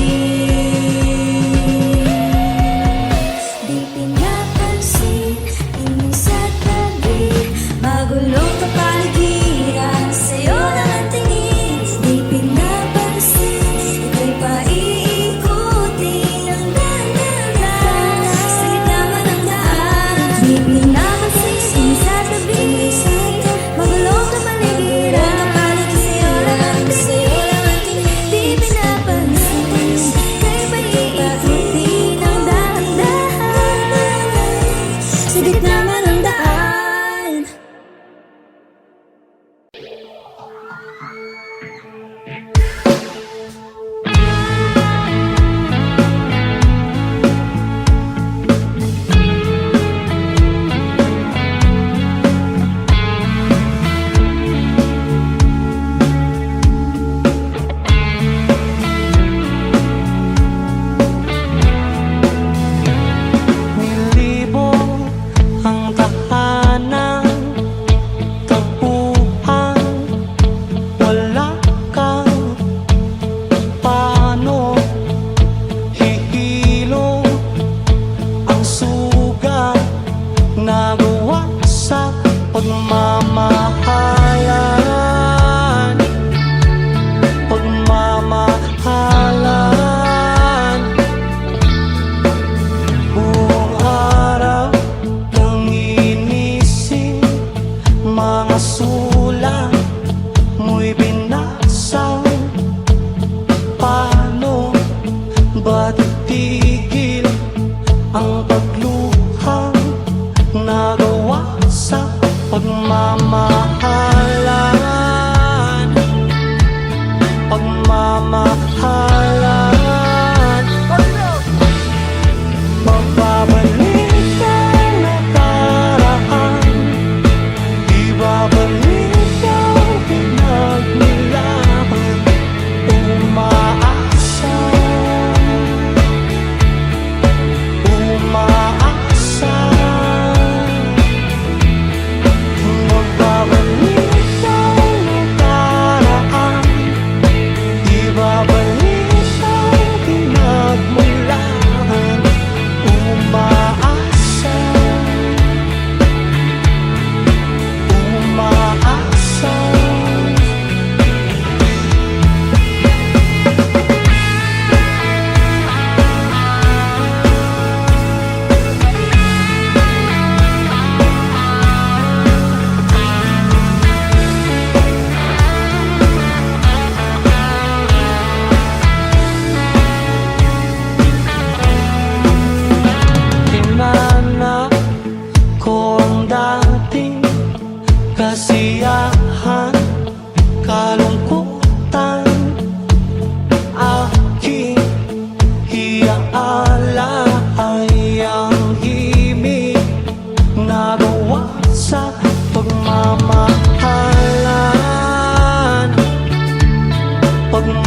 Di pinapansin, tingin sa tabi, magulong kapaligiran, sa'yo lang ang tingin. Di pinapansin, ika'y paiikutin ang daan-daan sa gitna man ng daan. Di pinapansin, tingin sa tabi, magulong kapaligiran, sa'yo lang ang tingin. Di pinapansin, ika'y paiikutin ang daan-daan sa gitna man ng daan. Nilibo ang tahanan, tapuhan, wala kang paano. Hihilo ang sugat, nagawa sa pagmamahalan, pagmamahalan. Buong araw kang inisip, mga sulat mo'y binasa. Paano ba titigil ang pagluha, nagawa sa pagmamahalan, pagmamahalan. Magbabalik ang nakaraan, ibabalik ang pinagnilahan. Umaasa, umaasa.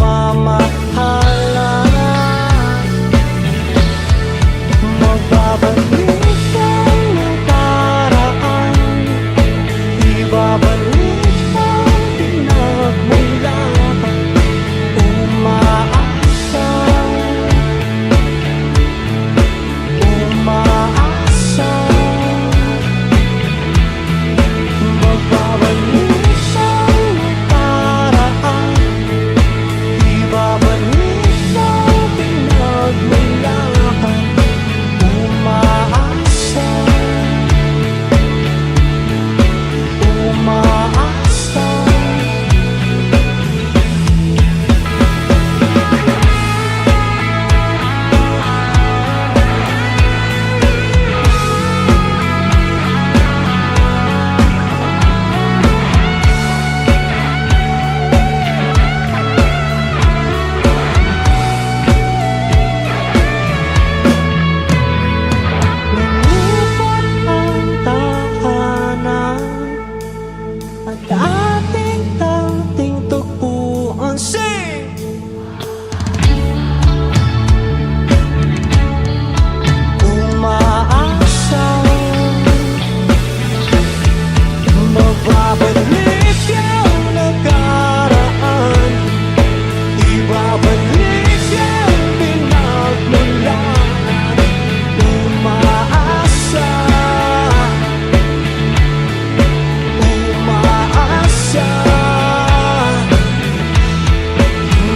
mamahalan. Magbabalik ang nakaraan, ibabalik ang pinagmulan. Umaasa, umaasa. Magbabalik ang nakaraan, ibabalik ang pinagmulan. Umaasa, umaasa. Lilipat ang tahanan at ating dating tagpuan. Sing! Umaasa, magbabalik ang nakaraan, ibabalik ang pinagmulan. Umaasa, umaasa.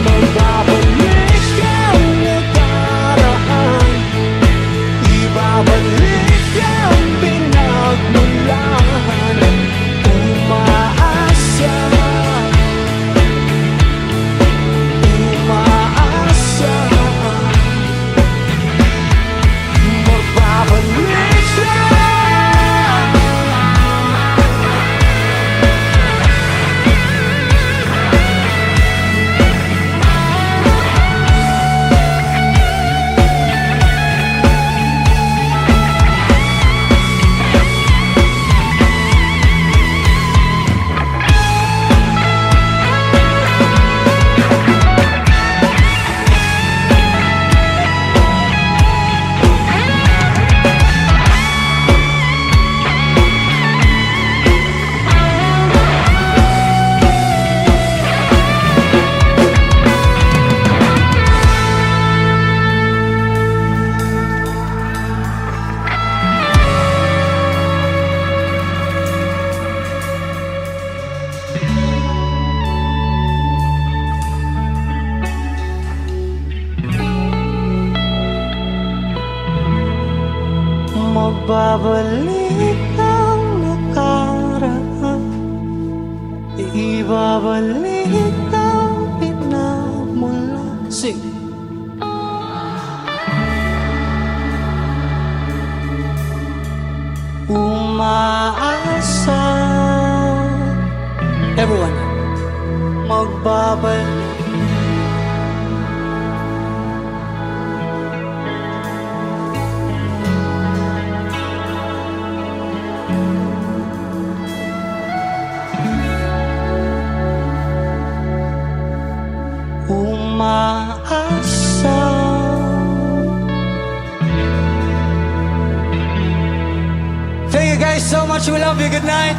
Magbabalik ang nakaraan, ibabalik ang pinagmulan. Umaasa, umaasa. Magbabalik siya. Magbabalik ang nakaraan, ibabalik ang pinagmulan. Sing! Umaasa, everyone, magbabalik. Umaasa. Thank you guys so much. We love you. Good night.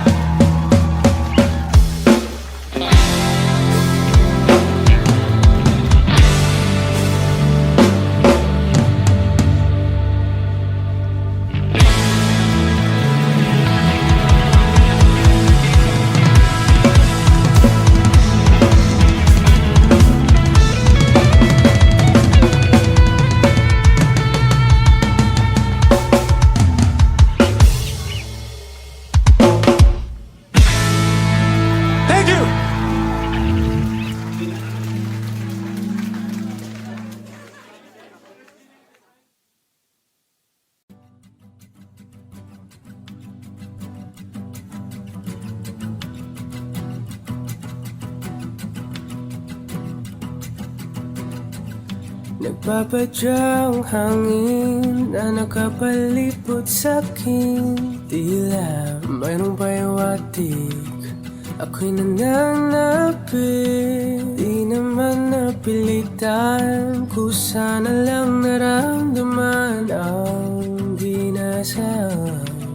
Nagpapadyang hangin na nakapalipot sa'kin, tila mayroong payawatig ako'y nananapit. Di naman napilitan, kusana lang naramdaman ang di nasa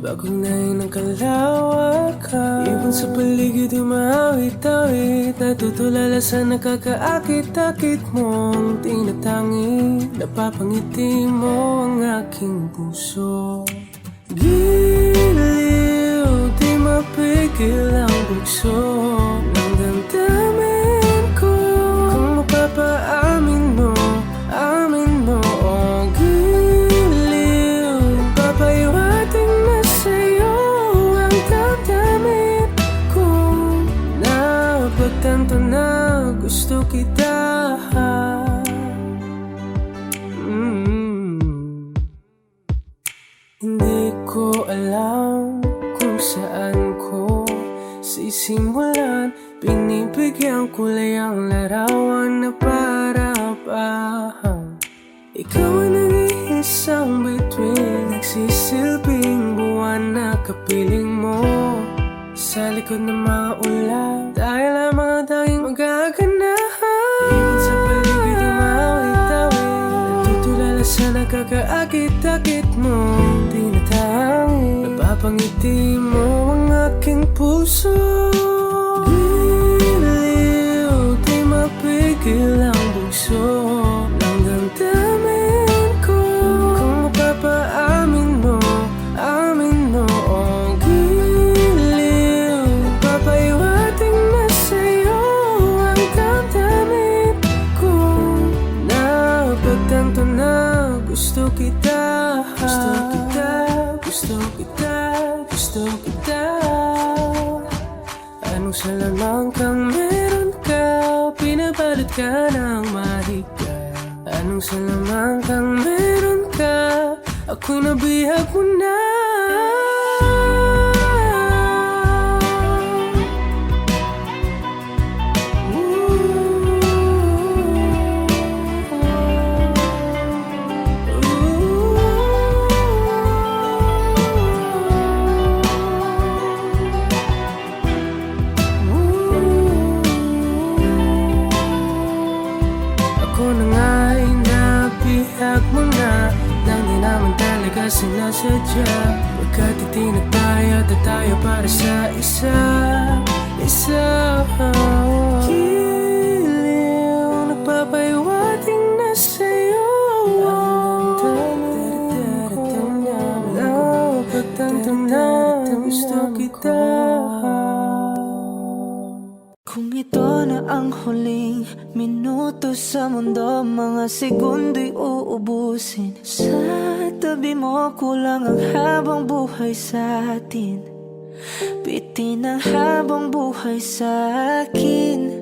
bagong nain ng kalawakan. Ibon sa paligid umawit-awit, natutulala sa nakakaakit-akit mong tinatangi. Napapangiti mo ang aking puso. Giliw, di mapigil ang bugso ng damdamin ko. Kung mapapaamin mo, amin mo. Oh, giliw, papahiwating na sa'yo ang damdamin ko. Napagtanto na gusto kita. Hindi ko alam kung saan ko sisimulan. Binibigyan kulay ang larawan na para-pahan. Ikaw ang nag-iisang bituin, nagsisilbing buwan na kapiling mo. Sa likod ng mga ulan, dahil ang mga tanging magaganahan. Ibon sa paligid umawit-awit, natutulala sa nakakaakit-akit mo. Tinatangi, napapangiti mo ang aking puso. Giliw, di mapigil ang bugso ng damdamin ko. Kung mapapaamin mo, amin mo. Oh, giliw, papahiwating na sa'yo ang damdamin ko. Napagtanto na gusto kita. Gusto kita, gusto kita, gusto kita. Anong salamang kang meron ka, pinabalot ka ng mahika. Anong salamang kang meron ka, ako'y nabihag mo na. Ako na nga'y nabihag mo na, nang di naman talaga sinasadya. Pagkat itinataya at tayo para sa isa. Giliw, nagpapahiwating na sa'yo ang damdamin ko. Napagtanto na gusto kita. Kung ito na ang huling minuto sa mundo, mga segundo'y uubusin. Sa tabi mo kulang ang habang buhay sa atin. Bitin ang habang buhay sa akin.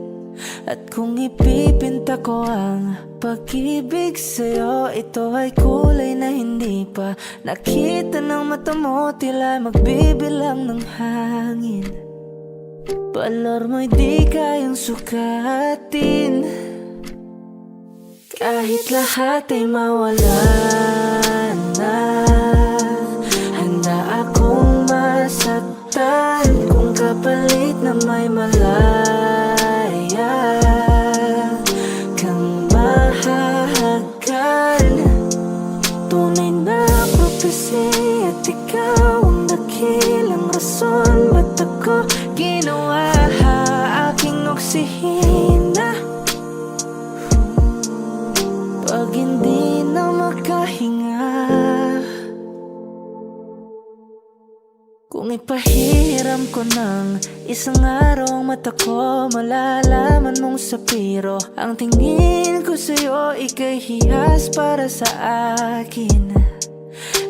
At kung ipipinta ko ang pag-ibig sa'yo, ito ay kulay na hindi pa nakita ng mata mo, tila magbibilang ng hangin. Balor mo'y di kayang sukatin. Kahit lahat ay mawala na, handa akong masaktan kung kapalit na may malaya kang mahahagan. Tunay na prophecy at ikaw ang dakilang rason ba't ako ginawa aking oksihina. Pag hindi na makahinga, kung ipahiram ko ng isang araw ang mata ko, malalaman mong sapiro ang tingin ko sa'yo, ika'y hiyas para sa akin.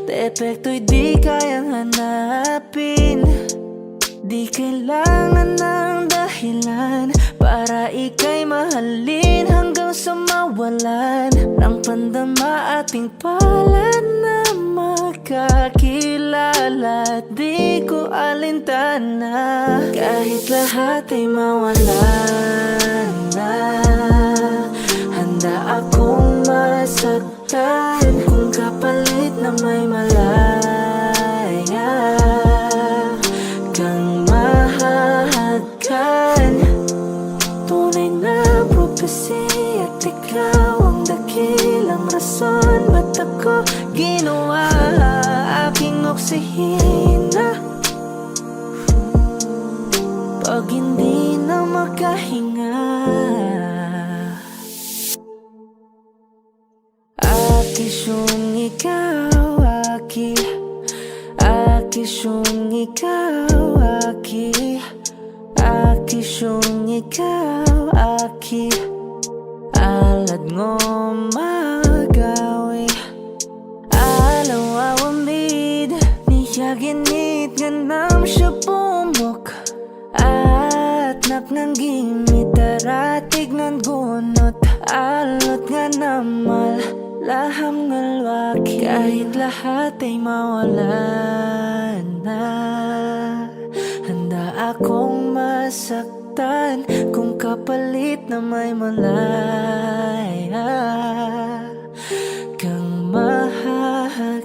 Depekto'y di kayang hanapin. Di kailangan ng dahilan para ika'y mahalin hanggang sa mawalan ng pandama ating palad na magkakilala. Di ko alintana kahit lahat ay mawalan na, handa akong masaktan kung kapalit na may malaya kang mahahagkan. dakilang rason ba't ako ginawa aking oksihina pag hindi na makahinga. Akisyong ikaw, aki Akisyong ikaw, aki Akisyong ikaw, aki Alad ngo magawi Alaw awamid Niya ginit nga nam siya pumok At napnang gimit Daratig ng gunot Alot nga namal Laham ngalwaki Kahit lahat ay mawala na Handa akong masaktan Kung kapalit na may malaya Kang mahahakan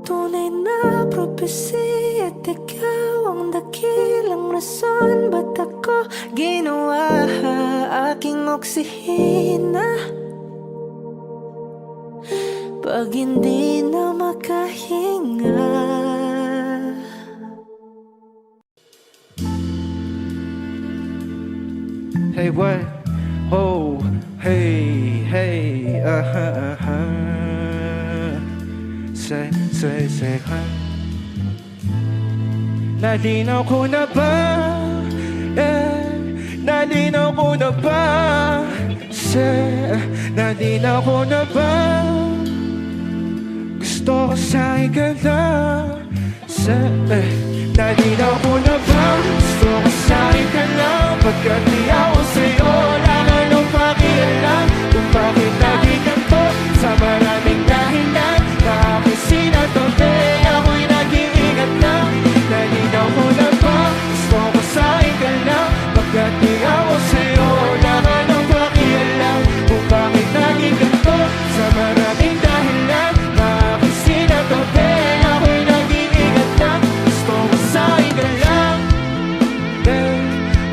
Tunay na propesya at ikaw ang dakilang rason ba't ako ginawa aking oksihina pag hindi na makahinga. Hey, what? Oh, hey, hey, say, huh? Nalinaw ko na ba? Nalinaw ko na ba? Nalinaw ko na ba? Gusto ko sa'yo ka lang Nalinaw ko na ba? Gusto ko sa'yo ka lang Pagkat di ako sa'yo Wala ka nang pakialam Kung bakit naging ganito Sa maraming dahilan Na aking sinatabi Ako'y nag-iingat lang Nalinaw ko na ba? Gusto ko sa'yo ka lang Pagkat di ako sa'yo Wala ka nang pakialam Kung bakit naging ganito Sa maraming dahilan Na aking sinatabi Ako'y nag-iingat lang Gusto ko sa'yo ka lang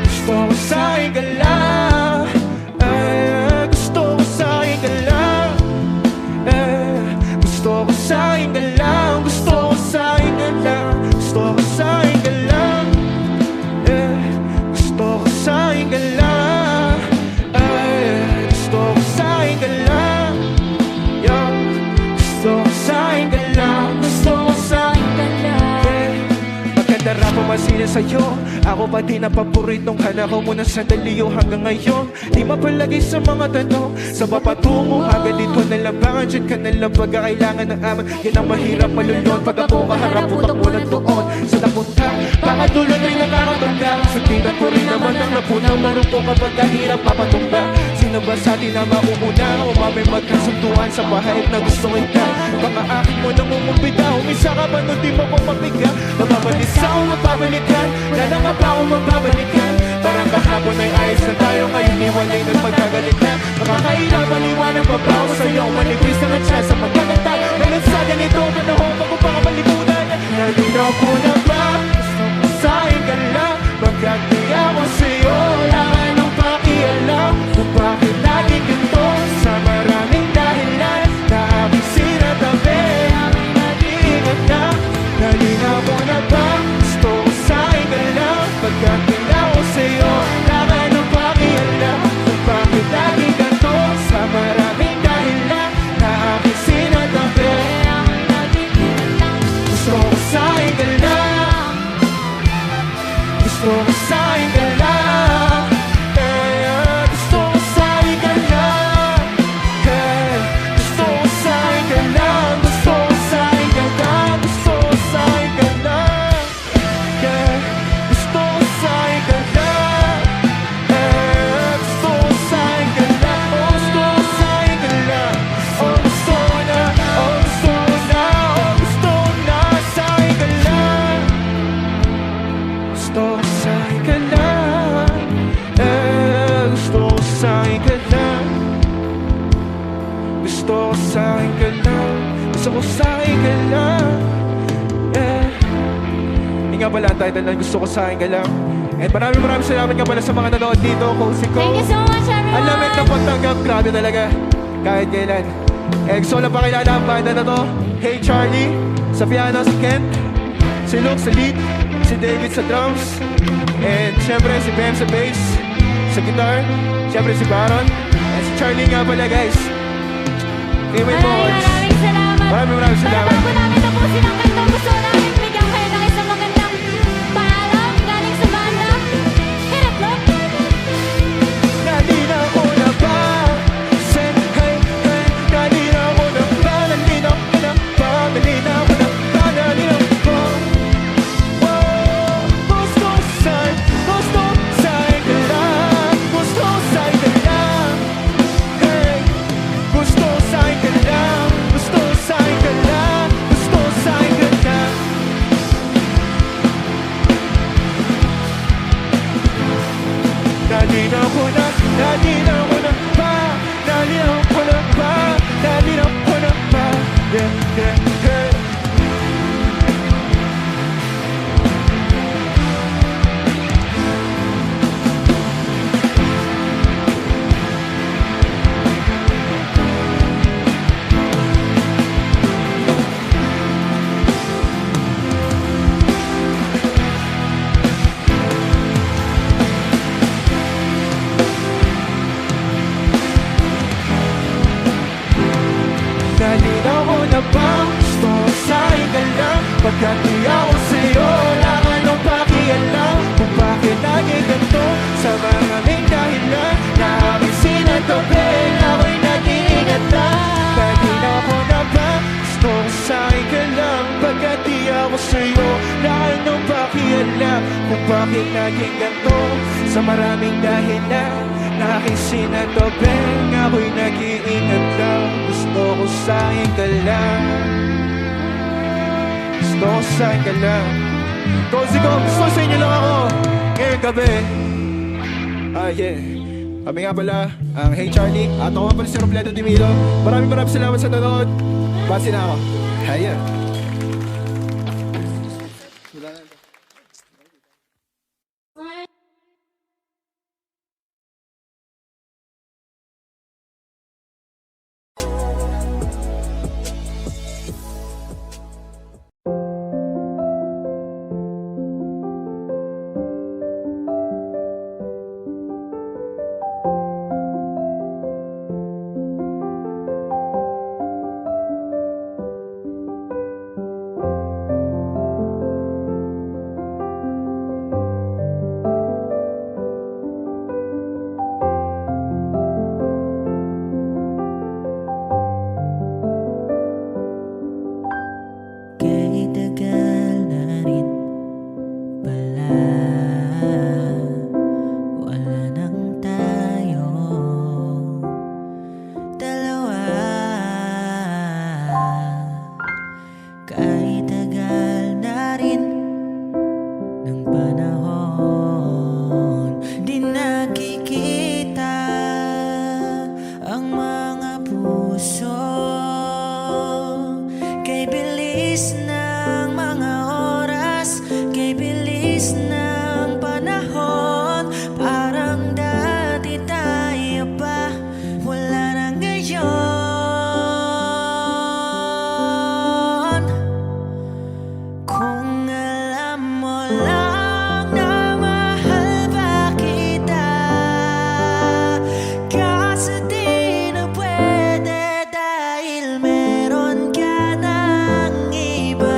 Gusto ko sa'yo ka lang Gusto ko sa'yo ka lang Gusto ko sa'yo ka lang Gusto ko sa'yo ka lang Gusto ko sa'yo ka lang Gusto ko sa'yo ka lang Gusto ko sa'yo ka lang Gusto ko sa'yo ka lang Gusto ko sa'yo ka lang Maganda rap ang masina sa'yo Ako pa din ang paboritong hanakaw mo ng sandaliyo hanggang ngayon Di mapalagay sa mga tanong Sa papatungo hanggang dito na labangan Diyan ka na lang pagkakailangan ng aman Yan ang mahirap malulon Pag ako kaharap utak mo na doon Sa napunta Baka dulo na'y nakakatanda Sunditan ko rin naman ang napunang Marupong kapag kahirap papatumba Sino ba sa atin na mauuna O mamay magkasunduan sa pahayag na gusto kita Baka akin mo nang umumpita Umisa ka ba nun di mo kong mabiga Mapapalis ako mapabalikan Wala nga ba akong mapabalikan Parang kahapon ay ayos na tayo Ngayon iwalay ng pagkagalitan Makakairap aliwanag pa ba ako sa'yo Manipis na nga chance sa pagkagatan Ngayon sa ganito panahon Bago pa ka malimunan Nalinaw ko na ba Gusto ko sa'yo ka lang Pagkat di ako sa'yo Wala ka nang pakialam Kung bakit naging ganito Sa maraming dahilan Na aking sinatabi Aking nag-iingat na Nalinaw ko na ba Gusto ko sa'yo ka lang Pagkat di ako sa'yo Wala ka nang pakialam Kung bakit naging ganito Sa maraming dahilan Na aking sinatabi Aking nag-iingat na Gusto ko sa'yo ka lang Gusto ko sa'yo ka lang Gusto ko sa'yo ka lang Gusto ko sa'yo ka lang Gusto ko sa'yo ka lang Gusto ko sa'yo ka lang Gusto ko sa'yo ka lang Gusto ko sa'yo ka lang Gusto ko sa'yo ka lang Gusto ko na Gusto ko na Gusto ko na sa'yo ka lang Gusto ko sa'yo ka lang Gusto ko sa'yo ka lang Gusto ko sa'yo ka lang Gusto ko sa'yo ka lang Yung nga pala ang title na Gusto ko sa'yo ka lang And maraming salamat nga pala sa mga nanood dito Kung si Ko Thank you so much, everyone! Alam mo, napunta tanggap, grabe talaga. Kahit kailan. EXO lang pakilala ang banda na to. Hey Charlie, sa piano si Kent, si Luke sa lead, si David sa drums, and syempre si Bem sa bass, sa guitar, syempre si Baron, and si Charlie nga pala guys. Female vocals. Maraming salamat. Maraming salamat. Pero bago namin tapusin ang kanta, gusto namin bigyan kayo ng isang magandang paalam galing sa banda. Hit it, Flo! Nalinaw ko na ba? Say hey, hey. Nalinaw ko na ba? Nalinaw ko na ba? Nalinaw ko na ba? Nalinaw ko. Wow. Gusto sa'y ka lang. Gusto sa'y ka lang. Hey. Gusto sa'y ka lang. Gusto sa'y ka lang. Gusto sa'y ka lang. Nalinaw ko na ba? Nalinaw ko na ba? Nalinaw ko na ba? Yeah, yeah, yeah. Nalinaw ko na ba? Gusto sa'yo ka lang. Pagkat di ako sa'yo, wala ka nang pakialam. Kung bakit naging ganito, sa maraming dahilan na aking sinatapin, ako'y nag-iingat lang. Nalinaw ko na ba? Gusto sa'yo ka lang. Pagkat di ako sa'yo, wala ka nang pakialam. Kung bakit naging ganito, sa maraming dahilan na aking sinatapin, ako'y nag-iingat lang. Gusto ko sa'yo ka lang. Gusto ko sa'yo ka lang. Cozy ko, gusto sa inyo lang ako ngayong gabi. Yeah. Kami nga pala ang Hey Charlie. At ako nga pala si Robledo Dimilo. Maraming salamat sa nanonood. Basi na ako. Haya. Kay tagal na rin pala, wala nang tayo dalawa. Kay tagal na rin ng panahon, di nakikita ang mga puso. Kay bilis ng mga oras, kay bilis ng panahon, parang dati tayo pa, wala na ngayon. Kung alam mo lang na mahal pa kita, kaso di na pwede dahil meron ka ng iba.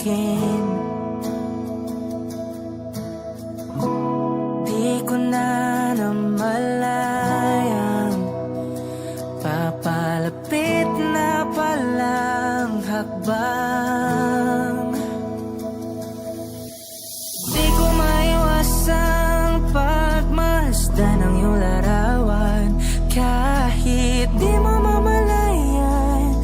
akin. Di ko na namalayang papalapit na palang hakbang. Di ko maiwasang pagmasdan ng iyong larawan. Kahit di mo mamalayan,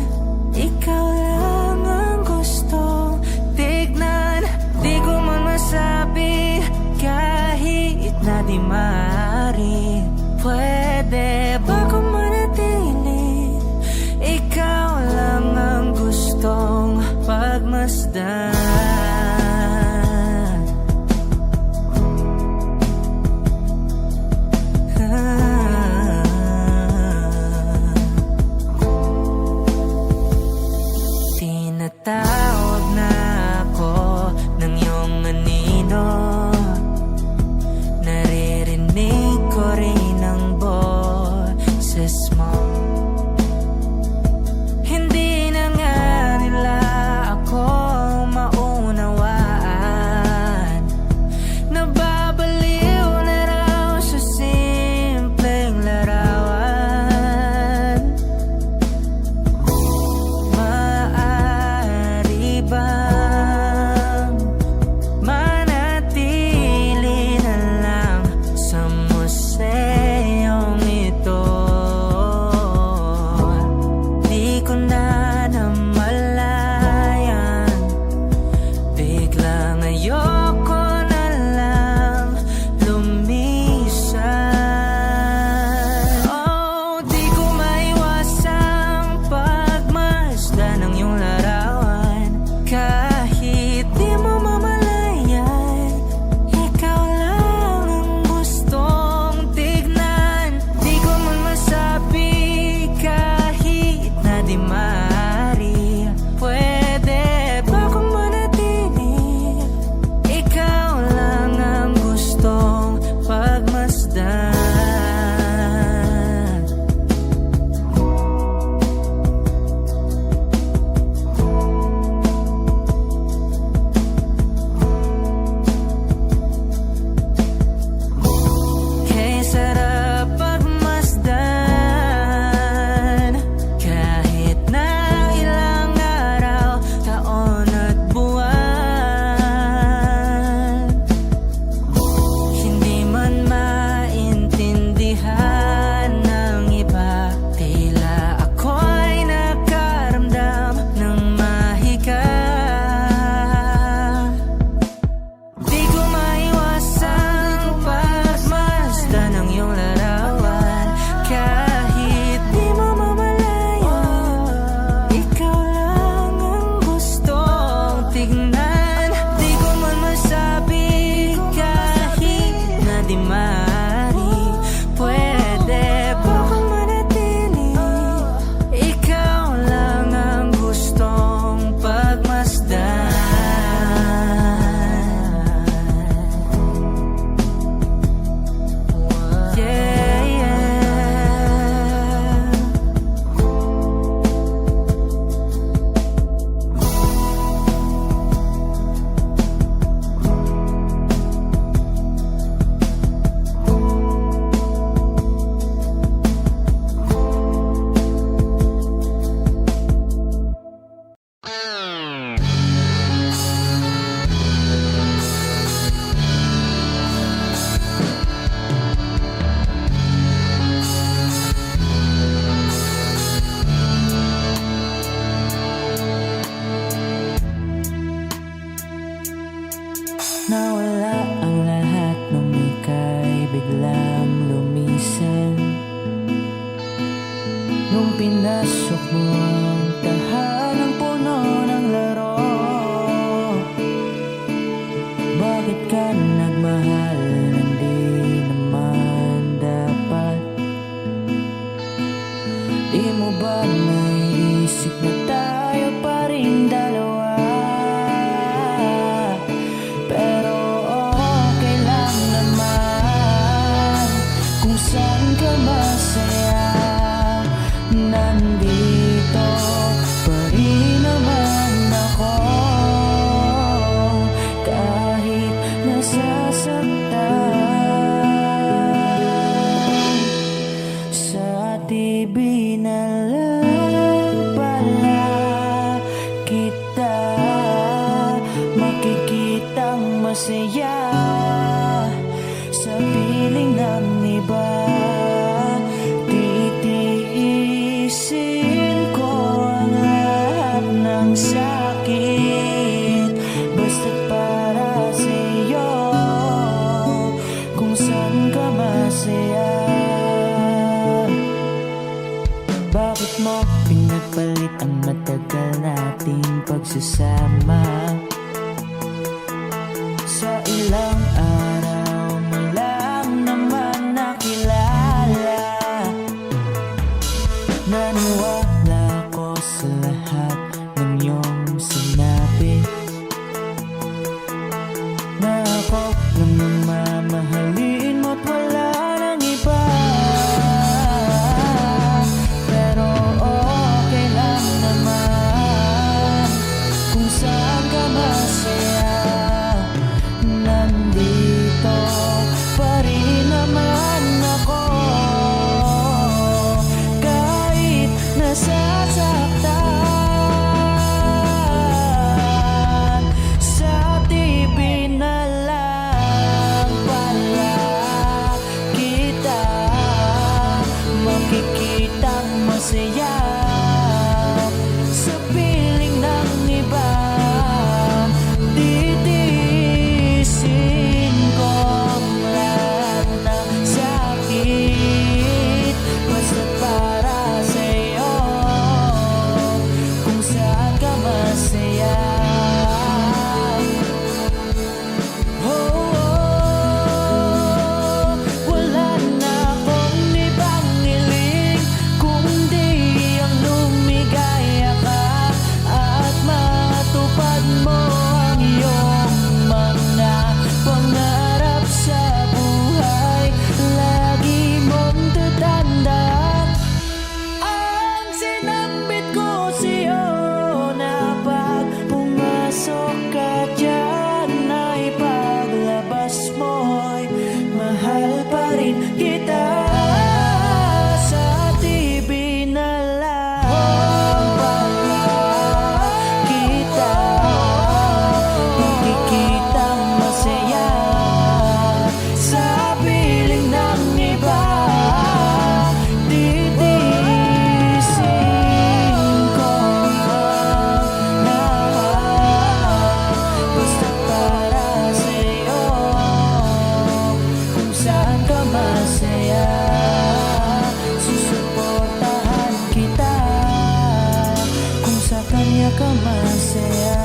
ikaw lang ang gustong tignan. Di ko man masabi kahit na di maaari. Pwede ba kung manatili? Ikaw lang ang gustong pagmasdan. Tinatawag na ako ng iyong anino. Naririnig ko rin ang boses mo. Hindi na nga nila ako maunawaan. Nababaliw na raw sa simpleng larawan. Maaari bang manatili na lang sa museyong ito? Di ko na namalayan, biglang ayoko na lang lumisan. Oh, di ko maiwasang pagmasdan ng iyong larawan. Kahit di mo mamalayan, ikaw lang ang gustong tignan. Di ko man masabi kahit na di maaari. Pwede ba kung manatili? Ikaw lang ang gustong pagmasdan. Kay sarap pagmasdan, kahit na ilang araw, taon at buwan. Hindi man maintindihan ng iba, tila ako'y nakaramdam ng mahika. Di ko maiwasang pagmasdan ng iyong larawan. Kahit di mo mamalayan, ikaw lang ang gustong tignan. Di ko man masabi kahit na di maaari. Pwede ba kung manatili? Ikaw lang ang gustong pagmasdan. Yeah, yeah. Nawala ang lahat nung ika'y biglang lumisan. Nung pinasok mo ang tahanang puno ng laro, bakit ka nagmahal nang di naman dapat? Di mo ba naisip na tayo pa rin dalawa? Pero okay lang naman kung saan ka masaya. Nandito tagal nating pagsasama. Sa ilang araw mo lang naman nakilala. Naniwala ko sa lahat ng iyong sinabi, na ako lang ang mamahalin mo't wala nang iba. Pero okay lang naman kung saan ka masaya. Nandito pa rin naman ako, kahit nasasaktan. Sa TV na lang pala kita makikitang masaya. Sa piling ng iba, titiisin ko ang lahat ng sakit, basta para sa'yo, kung saan ka masaya. Wala na akong ibang hiling kundi ang lumigaya ka at matupad mo ang iyong mga pangarap sa buhay. Lagi mong tatandaan ang sinambit ko sa'yo, na pag pumasok ka dyan ay paglabas mo'y mahal pa rin kita. Sa TV na lang pala kita makikitang masaya. Sa piling ng iba, titiisin ko ang lahat, basta para sa'yo, kung saan ka masaya. Susuportahan kita kung sa kanya ka masaya.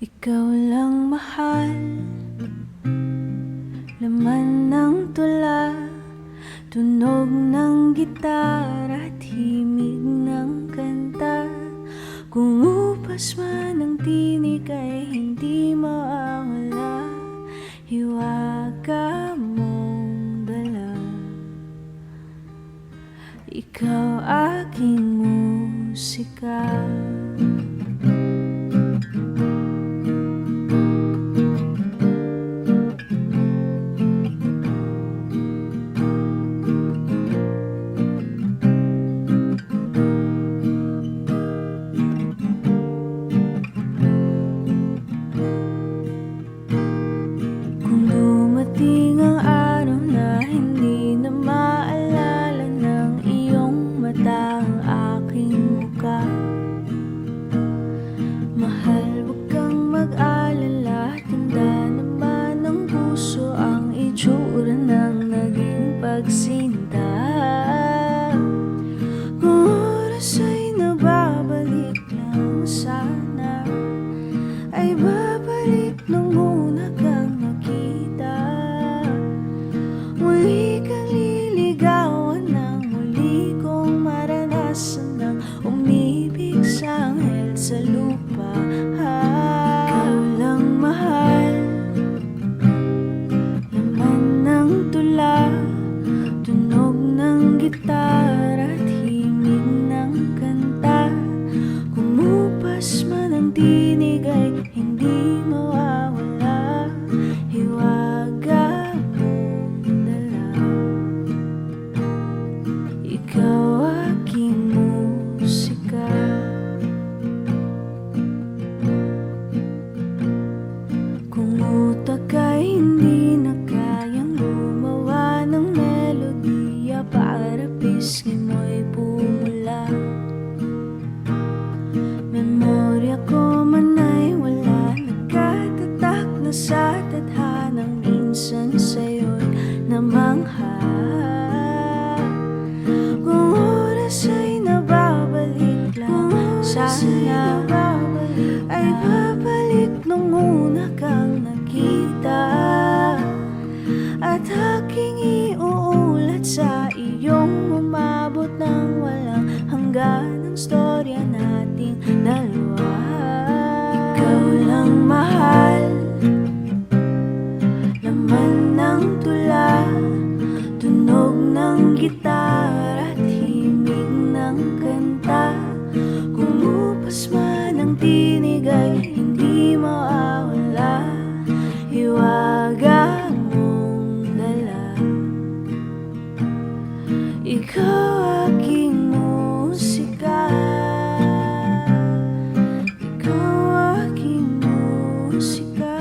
Ikaw lang mahal, laman ng tula, tunog ng gitara at himig ng kanta. Kung upas man ang tinig ay hindi mawawala, hiwaga mong dala. Ikaw aking musika. Kung dumating ang araw na hindi na maalala ng iyong mata ang aking mukha, mahal, huwag kang mag-alala. Tanda naman ng puso ang itsura ng naging pagsinta. Kung oras ay nababalik lang sana, ay babalik nung una kang nakita. Muli kang liligawan ng muli kong maranasan ng umibig sa anghel sa lupa. Ikaw lang mahal, laman ng tula, tunog ng gitara at himig ng kanta. Kumupas man ang tinig ay hindi mawawala, hiwaga mong dala. Ikaw aking musika. Kung utak ay hindi na kayang gumawa ng melodiya para Ikaw aking musika, ikaw aking musika.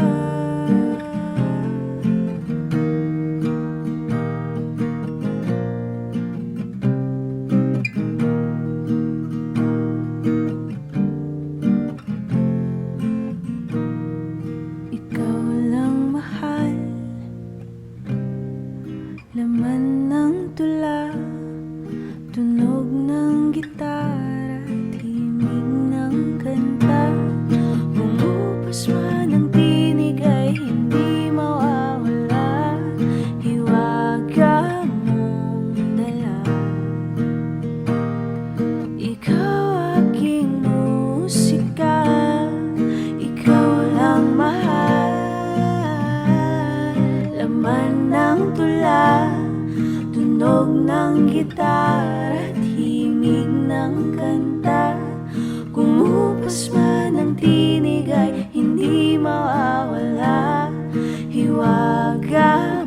Ikaw lang mahal, laman ng tula, tunog ng gitara, himig ng kanta. Bumupas man ang tinig ay hindi mawawala, hiwaga mong dala. Ikaw aking musika, ikaw lang mahal, laman ng tula, tunog ng gitara at himig ng kanta. Kumupas man ang tinig ay hindi mawawala, hiwaga